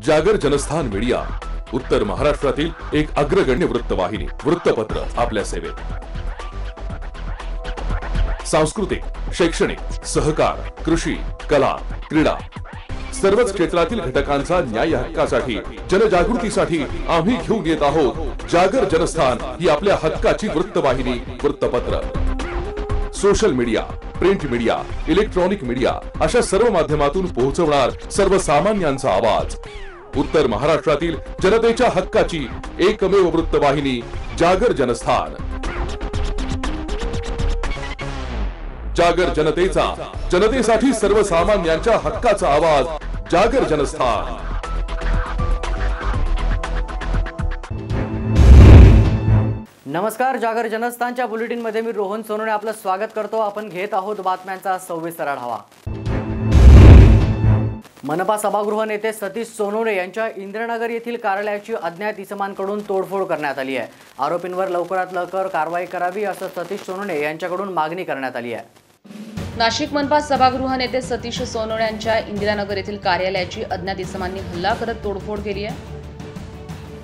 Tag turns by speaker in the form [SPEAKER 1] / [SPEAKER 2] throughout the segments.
[SPEAKER 1] जागर जनस्थान मीडिया, उत्तर महाराष्ट्रातील एक अग्रगण्य वृत्तवाहिनी, वृत्तपत्र आपल्या सेवेत। सांस्कृतिक, शैक्षणिक, सहकार, कृषी, कला, क्रीडा सर्वच क्षेत्रातील घटकांचा न्याय हक्कासाठी, जनजागृतीसाठी आम्ही घेऊन येत आहोत जागर जनस्थान ही आपल्या हक्काची वृत्तवाहिनी, वृत्तपत्र। Social media, print media, electronic media अशा सर्व माध्यमातून पोहोचवणार सर्वसामान्यांचा आवाज। उत्तर महाराष्ट्रातील जनतेच्या हक्काची एकमेव वृत्तवाहिनी जागर जनस्थान। जागर जनतेचा, जनतेसाठी सर्वसामान्यांच्या हक्काचा आवाज, जागर जनस्थान।
[SPEAKER 2] नमस्कार, जागर जनस्थानच्या बुलेटिन मध्ये मी रोहन सोनवणे आपलं स्वागत करतो। आपण घेत आहोत बातम्यांचा सविस्तर आढावा। मनपा सभागृह नेते सतीश सोनवणे यांच्या इंदिरानगर येथील कार्यालयाची अज्ञात इसमांकडून तोडफोड करण्यात आली आहे। आरोपींवर लवकरात लवकर कारवाई करावी असं सतीश सोनवणे यांच्याकडून मागणी करण्यात आली आहे।
[SPEAKER 3] नाशिक मनपा सभागृह नेते सतीश सोनवणे यांच्या इंदिरानगर येथील कार्यालयाची अज्ञात इसमांनी हल्ला करत तोडफोड केली आहे।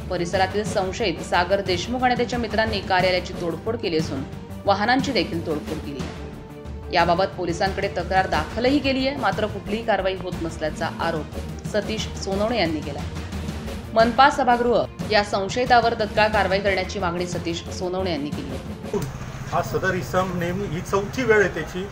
[SPEAKER 3] परिसरातील संशयित सागर देशमुख आणि त्याच्या मित्रांनी कार्यालयाची तोडफोड केली असून वाहनांची देखील तोडफोड केली आहे। याबाबत पोलिसांकडे तक्रार दाखलही केली आहे, मात्र कुठलीही कारवाई होत नसल्याचा आरोप सतीश सोनवणे यांनी केला। मनपा सभागृह या संशयितावर तत्काळ कारवाई करण्याची मागणी सतीश सोनवणे यांनी केली आहे।
[SPEAKER 4] हा सदर इसम नेहमी ही चौथी वेळ आहे त्याची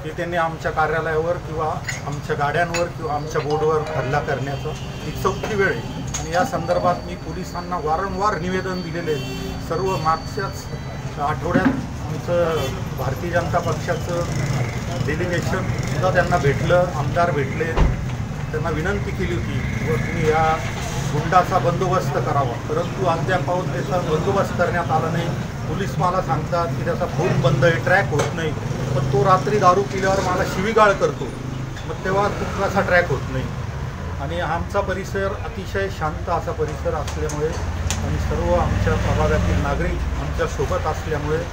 [SPEAKER 4] की त्यांनी आमच्या कार्यालयावर किंवा आमच्या गाड्यांवर किंवा आमच्या बोर्डवर हल्ला करण्याचं ही चौथी वेळ आहे आणि या संदर्भात मी पोलिसांना वारंवार निवेदन दिलेले आहे। सर्व मागच्याच आठवड्यात आमचं भारतीय जनता पक्षाचं डेलिगेशन सुद्धा त्यांना भेटलं, आमदार भेटले, त्यांना विनंती केली होती व तुम्ही या गुंडाचा बंदोबस्त करावा, परंतु अद्यापासून त्याचा बंदोबस्त करण्यात आला नाही। पोलीस मला सांगतात की त्याचा फोन बंद आहे, ट्रॅक होत नाही, पण तो रात्री दारू पिल्यावर मला शिवीगाळ करतो, मग तेव्हा कुठलाचा ट्रॅक होत नाही। आणि आमचा परिसर अतिशय शांत असा परिसर असल्यामुळे आणि सर्व आमच्या प्रभागातील नागरिक आमच्या सोबत असल्यामुळे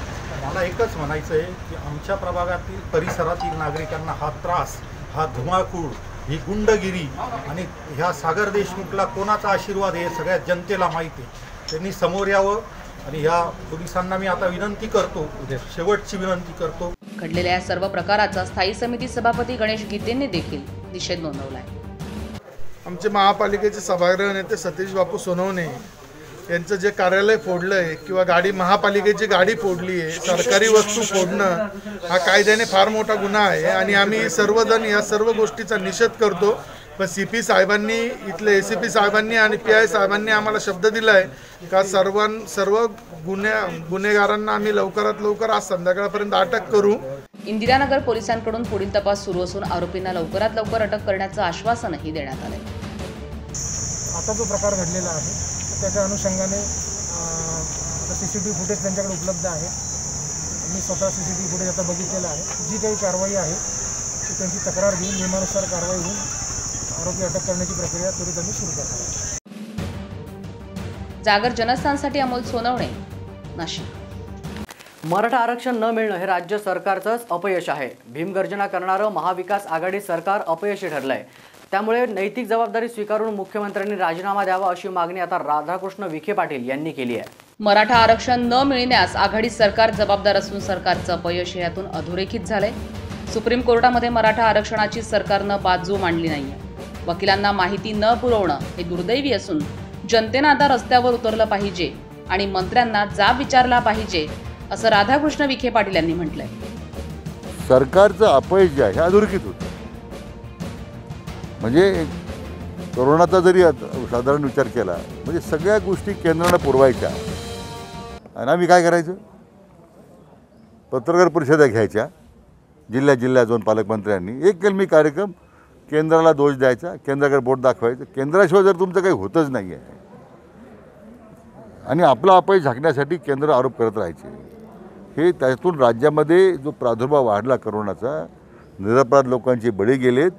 [SPEAKER 4] मला एकच म्हणायचं आहे की आमच्या प्रभागातील परिसरातील नागरिकांना हा त्रास, हा धुमाकूळ, ही गुंडगिरी आणि ह्या सागर देशमुखला कोणाचा आशीर्वाद आहे सगळ्या जनतेला माहिती आहे। त्यांनी समोर यावं आणि ह्या पोलिसांना मी आता विनंती करतो, शेवटची विनंती करतो।
[SPEAKER 3] घडलेल्या या सर्व प्रकाराचा स्थायी समिती सभापती गणेश गीतेंनी देखील निषेध नोंदवला आहे।
[SPEAKER 5] आमचे महापालिकेचे सभागृह नेते सतीश बापू सोनवणे यांचं जे कार्यालय फोडलं आहे किंवा गाडी, महापालिकेची गाडी फोडली आहे, सरकारी वस्तू फोडणं हा कायद्याने फार मोठा गुन्हा आहे आणि आम्ही सर्वजण या सर्व गोष्टीचा निषेध करतो। पण CP साहेबांनी, इथले ACP साहेबांनी आणि PI साहेबांनी आम्हाला शब्द दिला आहे का सर्व गुन्हेगारांना आम्ही लवकरात लवकर आज संध्याकाळपर्यंत अटक करू।
[SPEAKER 3] इंदिरानगर पोलिसांकडून पुढील तपास सुरू असून आरोपींना लवकरात लवकर अटक करण्याचं आश्वासनही देण्यात आलंय।
[SPEAKER 6] आता जो प्रकार घडलेला आहे त्याच्या अनुषंगाने CCTV फुटेज त्यांच्याकडे उपलब्ध आहे। मी स्वतः CCTV फुटेज आता बघितलेलं आहे। जी काही कारवाई आहे ती त्यांची तक्रार घेऊन नियमानुसार कारवाई होऊन आरोपी अटक करण्याची प्रक्रिया त्वरित आम्ही सुरू करणार आहे।
[SPEAKER 3] जागर जनस्थानसाठी अमोल सोनवणे, नाशिक।
[SPEAKER 2] मराठा आरक्षण न मिळणं हे राज्य सरकारचंच अपयश आहे। भीमगर्जना करणारं महाविकास आघाडी सरकार अपयशी ठरलंय। त्यामुळे नैतिक जबाबदारी स्वीकारून मुख्यमंत्र्यांनी राजीनामा द्यावा अशी मागणी आता राधाकृष्ण विखे पाटील यांनी केली आहे।
[SPEAKER 3] मराठा आरक्षण न मिळण्यास आघाडी सरकार जबाबदार असून सरकारचं अपयश यातून अधोरेखित झालंय। सुप्रीम कोर्टामध्ये मराठा आरक्षणाची सरकारनं बाजू मांडली नाहीये। वकिलांना माहिती न पुरवणं हे दुर्दैवी असून जनतेनं आता रस्त्यावर उतरलं पाहिजे आणि मंत्र्यांना जाब विचारला पाहिजे असं राधाकृष्ण विखे पाटील यांनी म्हटलंय।
[SPEAKER 7] सरकारचं अपयश जे आहे अधोरेखित होतं, म्हणजे कोरोनाचा जरी साधारण विचार केला म्हणजे सगळ्या गोष्टी केंद्राला पुरवायच्या आणि आम्ही काय करायचं, पत्रकार परिषदा घ्यायच्या जिल्ह्यात जाऊन पालकमंत्र्यांनी एक कलमी कार्यक्रम, केंद्राला दोष द्यायचा, केंद्राकडे बोट दाखवायचं। केंद्राशिवाय जर तुमचं काही होतच नाही आहे आणि आपला अपयश झाकण्यासाठी केंद्र आरोप करत राहायचे, हे त्यातून राज्यामध्ये जो प्रादुर्भाव वाढला कोरोनाचा, निरपराध लोकांचे बळी गेलेत,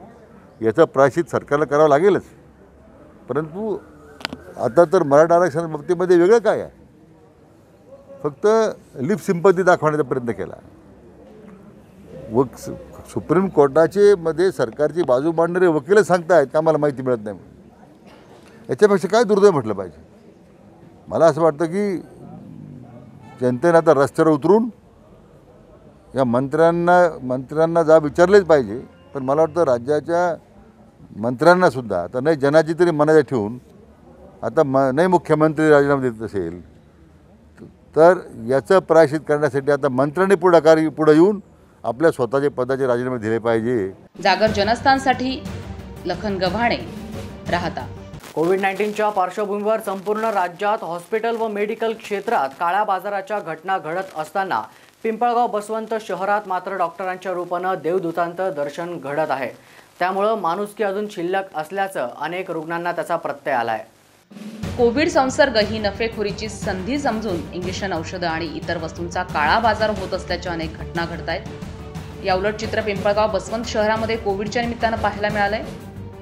[SPEAKER 7] याचा प्रायश्चित सरकारला करावं लागेलच। परंतु आता तर मराठा आरक्षण बाबतीमध्ये वेगळं काय आहे, फक्त लिप सिंपती दाखवण्याचा प्रयत्न केला व सुप्रीम कोर्टाचे मध्ये सरकारची बाजू मांडणारे वकील सांगतायत का आम्हाला माहिती मिळत नाही, याच्यापेक्षा काय दुर्दैव म्हटलं पाहिजे. मला असं वाटतं की जनतेनं आता रस्त्यावर उतरून या मंत्र्यांना जा विचारलेच पाहिजे. पण मला वाटतं राज्याच्या मंत्र्यांनासुद्धा आता नाही जनाची तरी मनात ठेवून आता नाही मुख्यमंत्री राजीनामा देत असेल तर याचं प्रायश्चित करण्यासाठी आता मंत्र्यांनी पुढे येऊन आपल्या स्वतःचे पदाचे राजीनामे दिले पाहिजे.
[SPEAKER 3] जागर जनस्थानसाठी लखन गव्हाणे, राहता.
[SPEAKER 2] कोविड-19च्या पार्श्वभूमीवर संपूर्ण राज्यात हॉस्पिटल व मेडिकल क्षेत्रात काळ्या बाजाराच्या घटना घडत असताना पिंपळगाव बसवंत शहरात मात्र डॉक्टरांच्या रूपानं देवदूतांचं दर्शन घडत आहे. त्यामुळे माणुसकी अजून शिल्लक असल्याचं अनेक रुग्णांना त्याचा प्रत्यय आलाय.
[SPEAKER 3] कोविड संसर्ग ही नफेखोरीची संधी समजून इंजेक्शन, औषधं आणि इतर वस्तूंचा काळा बाजार होत असल्याच्या अनेक घटना घडत आहेत. याउलट चित्र पिंपळगाव बसवंत शहरामध्ये कोविडच्या निमित्तानं पाहायला मिळालंय.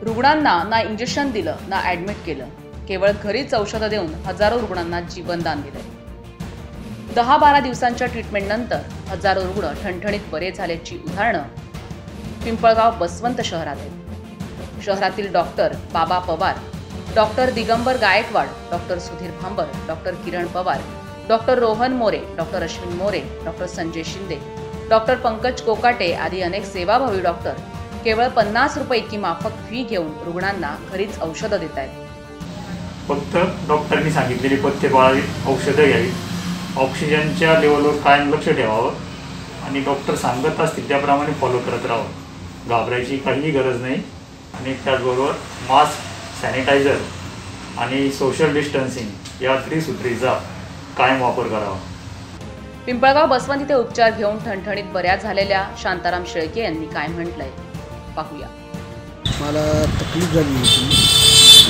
[SPEAKER 3] रुग्णांना ना इंजेक्शन दिलं ना ॲडमिट केलं, केवळ घरीच औषधं देऊन हजारो रुग्णांना जीवनदान दिलंय. 10-12 दिवसांच्या ट्रीटमेंटनंतर हजारो रुग्ण ठणठणीत बरे झाल्याची उदाहरणं पिंपळगाव बसवंत शहरात आहेत. शहरातील doctor Baba Pawar, doctor Digambar Gaikwad, doctor Sudhir Bhambar, doctor Kiran Pawar, doctor Rohan More, doctor Ashwin More, doctor Sanjay Shinde, doctor Pankaj Kokate आदी अनेक सेवाभावी डॉक्टर केवळ 50 रुपये इतकी माफक फी घेऊन रुग्णांना घरीच औषधं देत आहेत.
[SPEAKER 8] फक्त डॉक्टरांनी सांगितलेली पथ्य पाळावी, औषधं घ्यावी, ऑक्सिजनच्या लेवलवर कायम लक्ष ठेवावं आणि डॉक्टर सांगत असतील त्याप्रमाणे फॉलो करत राहावं. घाबरायची काहीही गरज नाही. आणि त्याचबरोबर मास्क, सॅनिटायझर आणि सोशल डिस्टन्सिंग या त्रिसूत्रीचा कायम वापर करावा.
[SPEAKER 3] पिंपळगाव बसवंत इथे उपचार घेऊन ठणठणीत बऱ्या झालेल्या शांताराम शेळके यांनी काय म्हटलंय पाहूया.
[SPEAKER 6] मला तकलीफ झाली होती.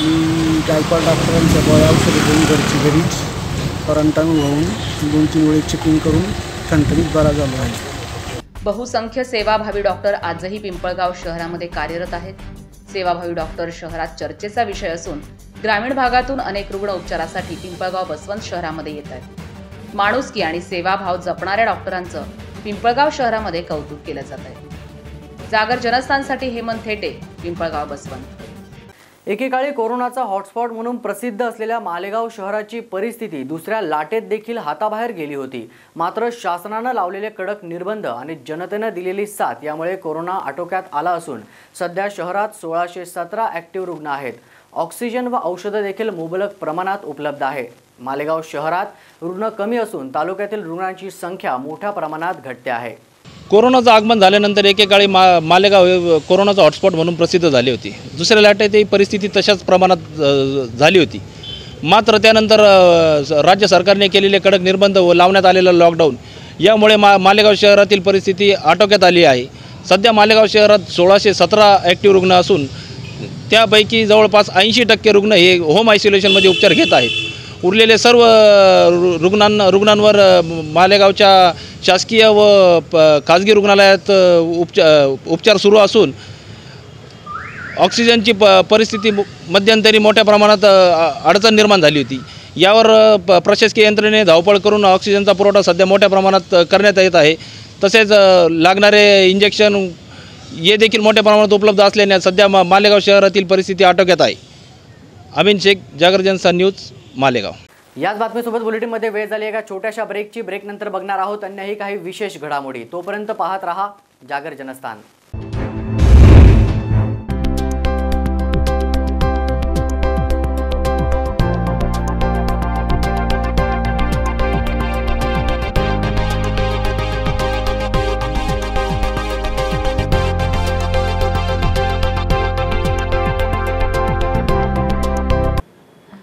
[SPEAKER 6] मी गायकवाड डॉक्टरांच्या गोळ्या औषधं घेऊन घरीच क्वारंटाईन होऊन 2-3 वेळेस चेकिंग करून ठणठणीत बरा झालो आहे.
[SPEAKER 3] बहुसंख्य सेवाभावी डॉक्टर आजही पिंपळगाव शहरामध्ये कार्यरत आहेत. सेवाभावी डॉक्टर शहरात चर्चेचा विषय असून ग्रामीण भागातून अनेक रुग्ण उपचारासाठी पिंपळगाव बसवंत शहरामध्ये येत आहेत. माणुसकी आणि सेवाभाव जपणाऱ्या डॉक्टरांचं पिंपळगाव शहरामध्ये कौतुक केलं जात आहे. जागर जनस्थानसाठी हेमंत थेटे, पिंपळगाव बसवंत.
[SPEAKER 2] एकेकाळी कोरोनाचा हॉटस्पॉट म्हणून प्रसिद्ध असलेल्या मालेगाव शहराची परिस्थिती दुसऱ्या लाटेत देखील हाताबाहेर गेली होती. मात्र शासनानं लावलेले कडक निर्बंध आणि जनतेनं दिलेली साथ यामुळे कोरोना आटोक्यात आला असून सध्या शहरात 1617 ॲक्टिव्ह रुग्ण आहेत. ऑक्सिजन व औषधं देखील मुबलक प्रमाणात उपलब्ध आहे. मालेगाव शहरात रुग्ण कमी असून तालुक्यातील रुग्णांची संख्या मोठ्या प्रमाणात घटते आहे.
[SPEAKER 9] कोरोनाचं आगमन झाल्यानंतर एकेकाळी मालेगाव हे कोरोनाचा हॉटस्पॉट म्हणून प्रसिद्ध झाली होती. दुसऱ्या लाटेत ही परिस्थिती तशाच प्रमाणात झाली होती. मात्र त्यानंतर राज्य सरकारने केलेले कडक निर्बंध व लावण्यात आलेलं लॉकडाऊन यामुळे मालेगाव शहरातील परिस्थिती आटोक्यात आली आहे. सध्या मालेगाव शहरात 1617 ॲक्टिव्ह रुग्ण असून त्यापैकी जवळपास 80% रुग्ण हे होम आयसोलेशनमध्ये उपचार घेत आहेत. उरलेले सर्व रुग्णांवर मालेगावच्या शासकीय व खाजगी रुग्णालयात उपचार सुरू असून ऑक्सिजनची परिस्थिती मध्यंतरी मोठ्या प्रमाणात अडचण निर्माण झाली होती. यावर प्रशासकीय यंत्रणेने धावपळ करून ऑक्सिजनचा पुरवठा सध्या मोठ्या प्रमाणात करण्यात येत आहे. तसेच लागणारे इंजेक्शन हे देखील मोठ्या प्रमाणात उपलब्ध असल्याने सध्या मालेगाव शहरातील परिस्थिती आटोक्यात आहे. अमीन शेख, जागर जनस्थान न्यूज, मालेगाव.
[SPEAKER 2] याच बातमीसोबत बुलेटिनमध्ये वेळ झाली एका छोट्याशा ब्रेकची. ब्रेकनंतर बघणार आहोत अन्यही काही विशेष घडामोडी. तोपर्यंत पाहत रहा जागर जनस्थान.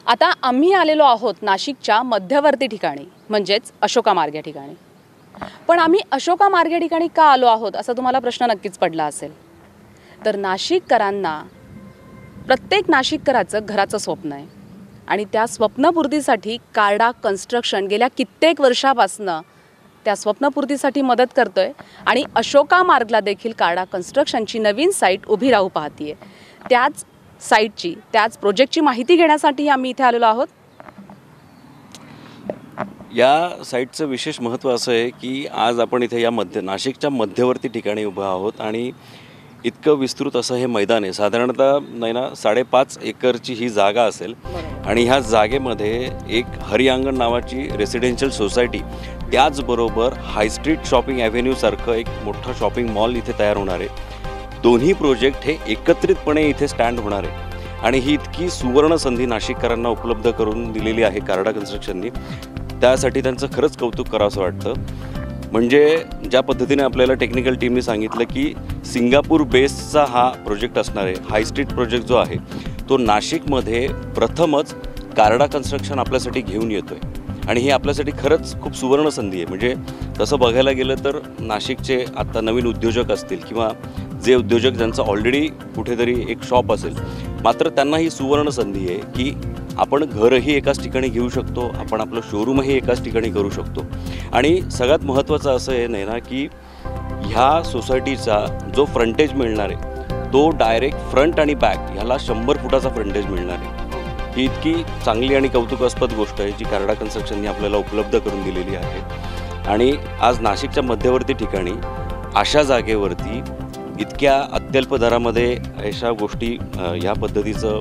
[SPEAKER 3] आता आम्ही आलेलो आहोत नाशिकच्या मध्यवर्ती ठिकाणी, म्हणजेच अशोका मार्ग या ठिकाणी. पण आम्ही अशोका मार्ग या ठिकाणी का आलो आहोत असा तुम्हाला प्रश्न नक्कीच पडला असेल. तर नाशिककरांना, प्रत्येक नाशिककराचं घराचं स्वप्न आहे आणि त्या स्वप्नपूर्तीसाठी कार्डा कन्स्ट्रक्शन गेल्या कित्येक वर्षापासनं त्या स्वप्नपूर्तीसाठी मदत करतोय आणि अशोका मार्गला देखील कार्डा कन्स्ट्रक्शनची नवीन साईट उभी राहू पाहतीये. त्याच साईटची, त्याच प्रोजेक्टची माहिती घेण्यासाठी आम्ही इथे आलेलो आहोत.
[SPEAKER 10] या साईटचं विशेष महत्त्व असं आहे की आज आपण इथे या नाशिकच्या मध्यवर्ती ठिकाणी उभं आहोत आणि इतकं विस्तृत असं हे मैदान आहे. साधारणतः नाही ना 5.5 एकरची ही जागा असेल आणि ह्या जागेमध्ये एक हरियांगण नावाची रेसिडेन्शियल सोसायटी, त्याचबरोबर हायस्ट्रीट शॉपिंग ॲव्हेन्यूसारखं एक मोठं शॉपिंग मॉल इथे तयार होणार आहे. दोन्ही प्रोजेक्ट हे एकत्रितपणे इथे स्टँड होणार आहे आणि ही इतकी सुवर्ण संधी नाशिककरांना उपलब्ध करून दिलेली आहे कार्डा कन्स्ट्रक्शननी. त्यासाठी त्यांचं खरंच कौतुक करावंसं वाटतं. म्हणजे ज्या पद्धतीने आपल्याला टेक्निकल टीमने सांगितलं की सिंगापूर बेसचा हा प्रोजेक्ट असणार आहे. हायस्ट्रीट प्रोजेक्ट जो आहे तो नाशिकमध्ये प्रथमच कार्डा कन्स्ट्रक्शन आपल्यासाठी घेऊन येतो आहे आणि ही आपल्यासाठी खरंच खूप सुवर्ण संधी आहे. म्हणजे तसं बघायला गेलं तर नाशिकचे आत्ता नवीन उद्योजक असतील किंवा जे उद्योजक ज्यांचं ऑलरेडी कुठेतरी एक शॉप असेल, मात्र त्यांना ही सुवर्ण संधी आहे की आपण घरही एकाच ठिकाणी घेऊ शकतो, आपण आपलं शोरूमही एकाच ठिकाणी करू शकतो. आणि सगळ्यात महत्त्वाचं असं आहे नाही ना की ह्या सोसायटीचा जो फ्रंटेज मिळणार आहे तो डायरेक्ट फ्रंट आणि बॅक ह्याला 100 फुटाचा फ्रंटेज मिळणार आहे. ही इतकी चांगली आणि कौतुकास्पद गोष्ट आहे जी कार्डा कन्स्ट्रक्शनने आपल्याला उपलब्ध करून दिलेली आहे. आणि आज नाशिकच्या मध्यवर्ती ठिकाणी अशा जागेवरती इतक्या अत्यल्प दरामध्ये अशा गोष्टी ह्या पद्धतीचं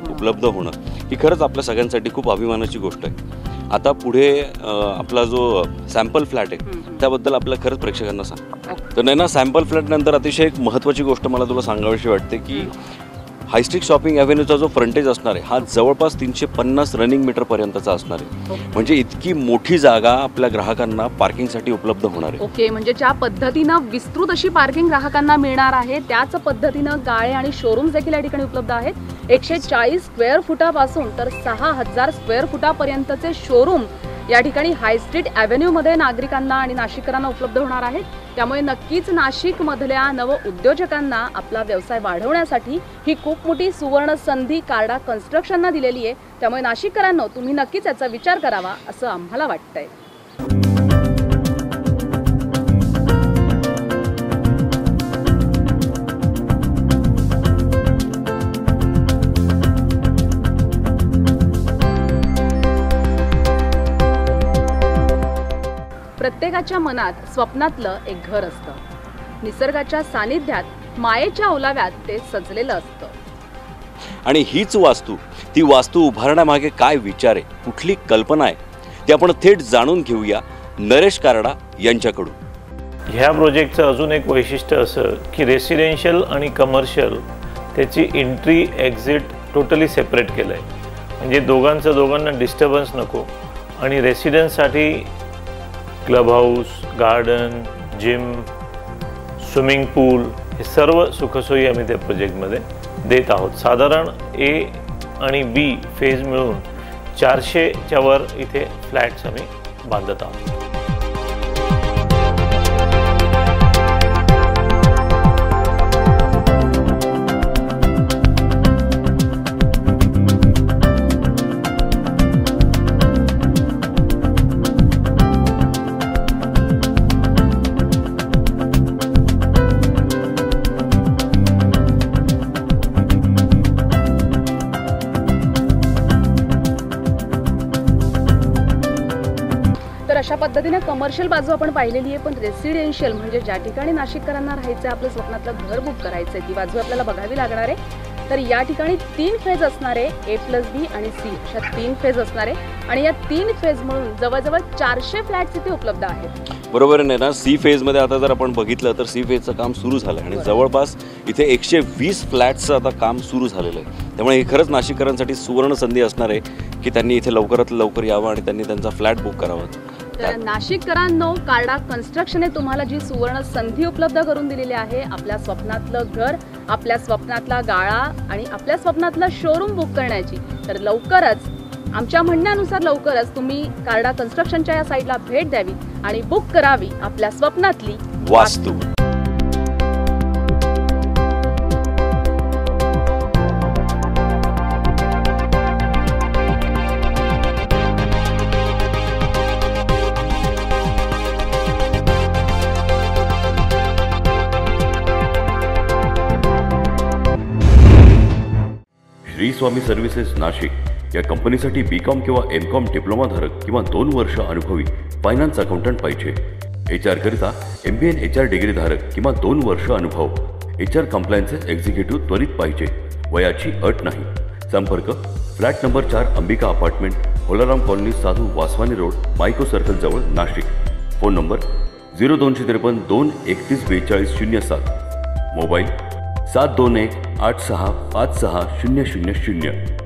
[SPEAKER 10] उपलब्ध होणं ही खरंच आपल्या सगळ्यांसाठी खूप अभिमानाची गोष्ट आहे. आता पुढे आपला जो सॅम्पल फ्लॅट आहे त्याबद्दल आपल्या खरंच प्रेक्षकांना सांग. तर नाही ना, सॅम्पल फ्लॅटनंतर अतिशय एक महत्त्वाची गोष्ट मला तुला सांगावीशी वाटते की हायस्ट्रीट शॉपिंग ॲव्हेन्यूचा जो फ्रंटेज असणार आहे हा जवळपास 350 रनिंग मीटरपर्यंतचा असणार आहे. म्हणजे इतकी मोठी जागा आपल्या ग्राहकांना पार्किंगसाठी उपलब्ध होणार आहे.
[SPEAKER 3] ओके, म्हणजे ज्या पद्धतीनं विस्तृत अशी पार्किंग ग्राहकांना मिळणार आहे त्याच पद्धतीनं गाळे आणि शोरूम्स देखील या ठिकाणी उपलब्ध आहेत. 140 स्क्वेअर फुटापासून तर 6000 स्क्वेअर फुटापर्यंतचे शोरूम या ठिकाणी हायस्ट्रीट ॲव्हेन्यूमध्ये नागरिकांना आणि नाशिककरांना उपलब्ध होणार आहेत. त्यामुळे नक्कीच नाशिकमधल्या नव उद्योजकांना आपला व्यवसाय वाढवण्यासाठी ही खूप मोठी सुवर्ण संधी कार्डा कन्स्ट्रक्शननं दिलेली आहे. त्यामुळे नाशिककरांनो तुम्ही नक्कीच याचा विचार करावा असं आम्हाला वाटतंय. प्रत्येकाच्या मनात स्वप्नातलं एक घर असतं. निसर्गाच्या सानिध्यात मायेच्या ओलाव्यात ते सजलेलं असतं.
[SPEAKER 10] आणि हीच वास्तू, ती वास्तू उभारण्यामागे काय विचार आहे, कुठली कल्पना आहे, ते आपण थेट जाणून घेऊया नरेश कार्डा यांच्याकडून.
[SPEAKER 11] ह्या प्रोजेक्टचं अजून एक वैशिष्ट्य असं की रेसिडेन्शियल आणि कमर्शियल त्याची एंट्री एक्झिट टोटली सेपरेट केलं आहे. म्हणजे दोघांना डिस्टर्बन्स नको. आणि रेसिडेन्ससाठी club house, garden, gym, swimming pool हे सर्व सुखसोयी आम्ही त्या प्रोजेक्टमध्ये देत आहोत. साधारण ए आणि बी फेज मिळून 400च्या वर इथे फ्लॅट्स आम्ही बांधत आहोत.
[SPEAKER 3] अशा पद्धतीने कमर्शियल बाजू आपण पाहिलेली आहे, पण रेसिडेन्शियल म्हणजे ज्या ठिकाणी नाशिककरांना राहायचं आहे, आपलं स्वप्नातलं घर बुक करायचं आहे, ती बाजू आपल्याला बघावी लागणार आहे. तर या ठिकाणी 3 फेज असणार आहे, A+B आणि C अशा 3 फेज असणार आहे. आणि या 3 फेज म्हणून जवळजवळ 400 फ्लॅट्स इथे उपलब्ध आहेत.
[SPEAKER 10] बरोबर आहे ना. सी फेजमध्ये आता जर आपण बघितलं तर सी फेजचं काम सुरू झालं आहे आणि जवळपास इथे 120 फ्लॅट्सचं आता काम सुरू झालेलं आहे. त्यामुळे ही खरंच नाशिककरांसाठी सुवर्ण संधी असणार आहे की त्यांनी इथे लवकरात लवकर यावं आणि त्यांनी त्यांचा फ्लॅट बुक करावा.
[SPEAKER 3] तर नाशिककरांनो, कार्डा कन्स्ट्रक्शनने तुम्हाला जी सुवर्ण संधी उपलब्ध करून दिलेली आहे आपल्या स्वप्नातलं घर, आपल्या स्वप्नातला गाळा आणि आपल्या स्वप्नातलं शोरूम बुक करण्याची, तर लवकरच आमच्या म्हणण्यानुसार लवकरच तुम्ही कार्डा कन्स्ट्रक्शनच्या या साईटला भेट द्यावी आणि बुक करावी आपल्या स्वप्नातली
[SPEAKER 10] वास्तू.
[SPEAKER 12] श्री स्वामी सर्व्हिसेस नाशिक या कंपनीसाठी B.Com किंवा M.Com डिप्लोमा धारक किंवा 2 वर्ष अनुभवी फायनान्स अकाउंटंट पाहिजे. HR करिता MBA HR डिग्री धारक किंवा 2 वर्ष अनुभव. HR कम्प्लायन्सेस एक्झिक्युटिव्ह त्वरित पाहिजे, वयाची अट नाही. संपर्क flat number 4 Ambika apartment, Holaram colony, साधू वासवानी रोड, मायको सर्कल जवळ, नाशिक. Phone number 0253 231 4207. मोबाईल 721 86 56 000.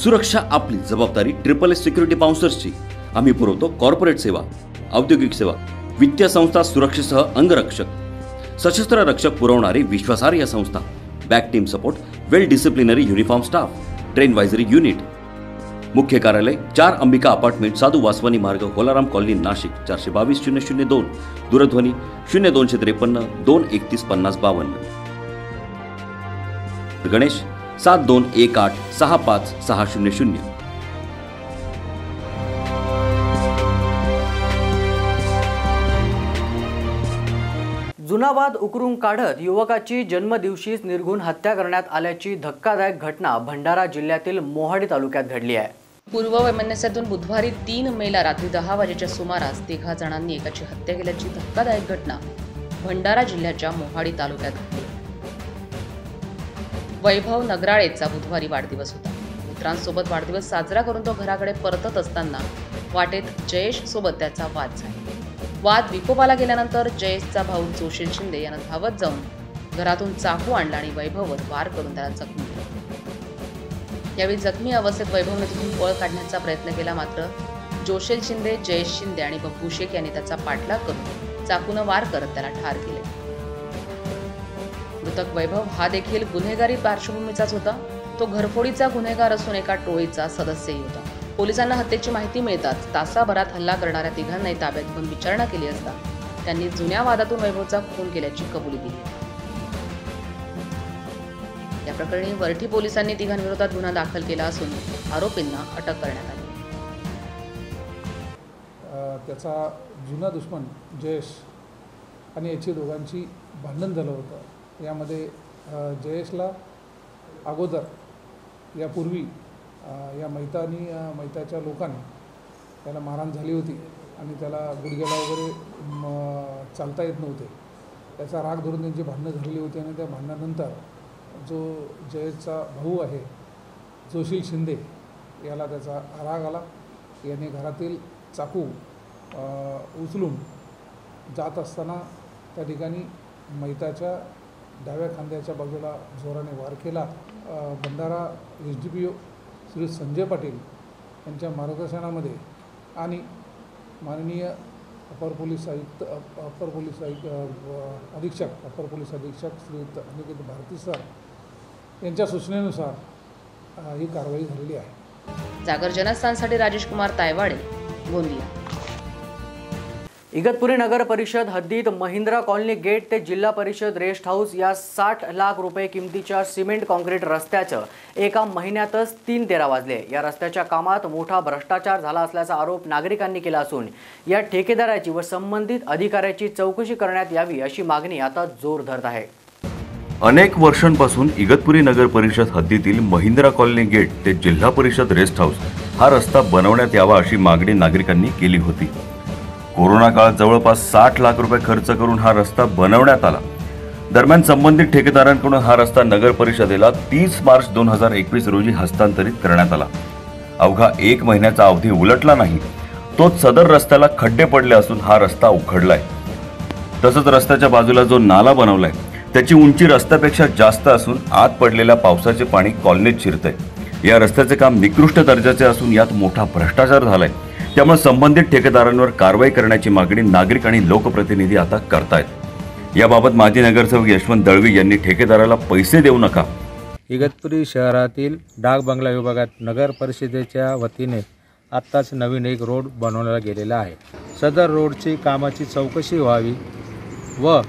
[SPEAKER 10] सुरक्षा आपली जबाबदारी. SSS सिक्युरिटी बाउन्सर्सची. आम्ही पुरवतो कॉर्पोरेट सेवा, औद्योगिक सेवा, वित्तीय संस्था, सुरक्षेसह अंगरक्षक, सशस्त्र रक्षक पुरवणारी विश्वासार्ह संस्था. Back team support, well disciplinary uniform staff, trained advisory unit. मुख्य कार्यालय 4 अंबिका अपार्टमेंट, साधू वासवानी मार्ग, होलाराम कॉलनी, नाशिक. 422 002. दूरध्वनी 0253 231 5052. गणेश 7218 65 600.
[SPEAKER 2] जुना वाद उकरून काढत युवकाची जन्मदिवशीच निर्घुण हत्या करण्यात आल्याची धक्कादायक घटना भंडारा जिल्ह्यातील मोहाडी तालुक्यात घडली आहे.
[SPEAKER 3] पूर्व वैमनस्यातून बुधवारी 3 मेला रात्री 10 वाजेच्या सुमारास 3 जणांनी एकाची हत्या केल्याची धक्कादायक घटना भंडारा जिल्ह्याच्या मोहाडी तालुक्यात घडली. वैभव नगराळेचा बुधवारी वाढदिवस होता. मित्रांसोबत वाढदिवस साजरा करून तो घराकडे परतत असताना वाटेत जयेश सोबत त्याचा वाद झाला. वाद विकोपाला गेल्यानंतर जयेशचा भाऊ जोशील शिंदे यानं धावत जाऊन घरातून चाकू आणला आणि वैभववर वार करून त्याला जखमी केले. यावेळी जखमी अवस्थेत वैभवने तिथून पळ काढण्याचा प्रयत्न केला, मात्र जोशील शिंदे, जयेश शिंदे आणि बब्बू शेख यांनी त्याचा पाठलाग करून चाकूनं वार करत त्याला ठार केले. मृतक वैभव हा देखील गुन्हेगारी पार्श्वभूमीचाच होता. तो घरफोडीचा गुन्हेगार असून एका टोळीचा सदस्यही होता. पोलिसांना हत्येची माहिती मिळताच तासाभरात हल्ला करणाऱ्या तिघांनाही ताब्यात घेऊन विचारणा केली असता त्यांनी जुन्या वादातून वैभवचा खून केल्याची कबुली दिली. या प्रकरणी वरठी पोलिसांनी तिघांविरोधात गुन्हा दाखल केला असून आरोपींना अटक करण्यात आली.
[SPEAKER 6] त्याचा जुना दुश्मन जयेश आणि याची दोघांची भांडण झालं होतं. यामध्ये जयेशला अगोदर यापूर्वी या मैता आणि मैताच्या लोकांनी त्याला मारहाण झाली होती आणि त्याला गुडघ्याला वगैरे चालता येत नव्हते. त्याचा राग धरून त्यांची भांडणं झालेली होती आणि त्या भांडणानंतर जो जयेशचा भाऊ आहे जोशील शिंदे याला त्याचा राग आला. याने घरातील चाकू उचलून जात असताना त्या ठिकाणी मैताच्या डाव्या खांद्याच्या बाजूला जोराने वार केला. भंडारा SDPO श्री संजय पाटील यांच्या मार्गदर्शनामध्ये आणि माननीय अपर पोलीस अधीक्षक श्रीयुत अनिकेत भारती सर यांच्या सूचनेनुसार ही कारवाई झालेली आहे.
[SPEAKER 3] जागर जनस्थानसाठी राजेश कुमार तायवाडे, गोंदिया.
[SPEAKER 2] इगतपुरी नगर परिषद हद्दीत महिंद्रा कॉलनी गेट ते जिल्हा परिषद रेस्ट हाऊस या 60 लाख रुपये किमतीच्या सिमेंट कॉन्क्रीट रस्त्याचं एका महिन्यातच 3-13 वाजले. या रस्त्याच्या कामात मोठा भ्रष्टाचार झाला असल्याचा आरोप नागरिकांनी केला असून या ठेकेदाराची व संबंधित अधिकाऱ्याची चौकशी करण्यात यावी अशी मागणी आता जोर धरत आहे.
[SPEAKER 12] अनेक वर्षांपासून इगतपुरी नगर परिषद हद्दीतील महिंद्रा कॉलनी गेट ते जिल्हा परिषद रेस्ट हाऊस हा रस्ता बनवण्यात यावा अशी मागणी नागरिकांनी केली होती. कोरोना काळात जवळपास 60 लाख रुपये खर्च करून हा रस्ता बनवण्यात आला. दरम्यान संबंधित ठेकेदारांकडून हा रस्ता नगर परिषदेला 30 मार्च 2021 रोजी हस्तांतरित करण्यात आला. अवघा 1 महिन्याचा अवधी उलटला नाही तोच सदर रस्त्याला खड्डे पडले असून हा रस्ता उखडलाय. तसंच रस्त्याच्या बाजूला जो नाला बनवलाय त्याची उंची रस्त्यापेक्षा जास्त असून आत पडलेल्या पावसाचे पाणी कॉलनीत शिरतंय. या रस्त्याचे काम निकृष्ट दर्जाचे असून यात मोठा भ्रष्टाचार झालाय. त्यामुळे संबंधित ठेकेदारांवर कारवाई करण्याची मागणी नागरिक आणि लोकप्रतिनिधी आता करतायत. याबाबत माजी नगरसेवक यशवंत दळवी यांनी ठेकेदाराला पैसे देऊ नका.
[SPEAKER 13] इगतपुरी शहरातील डाक बंगला विभागात नगर परिषदेच्या वतीने आत्ताच नवीन एक रोड बनवला गेलेला आहे. सदर रोडची कामाची चौकशी व्हावी व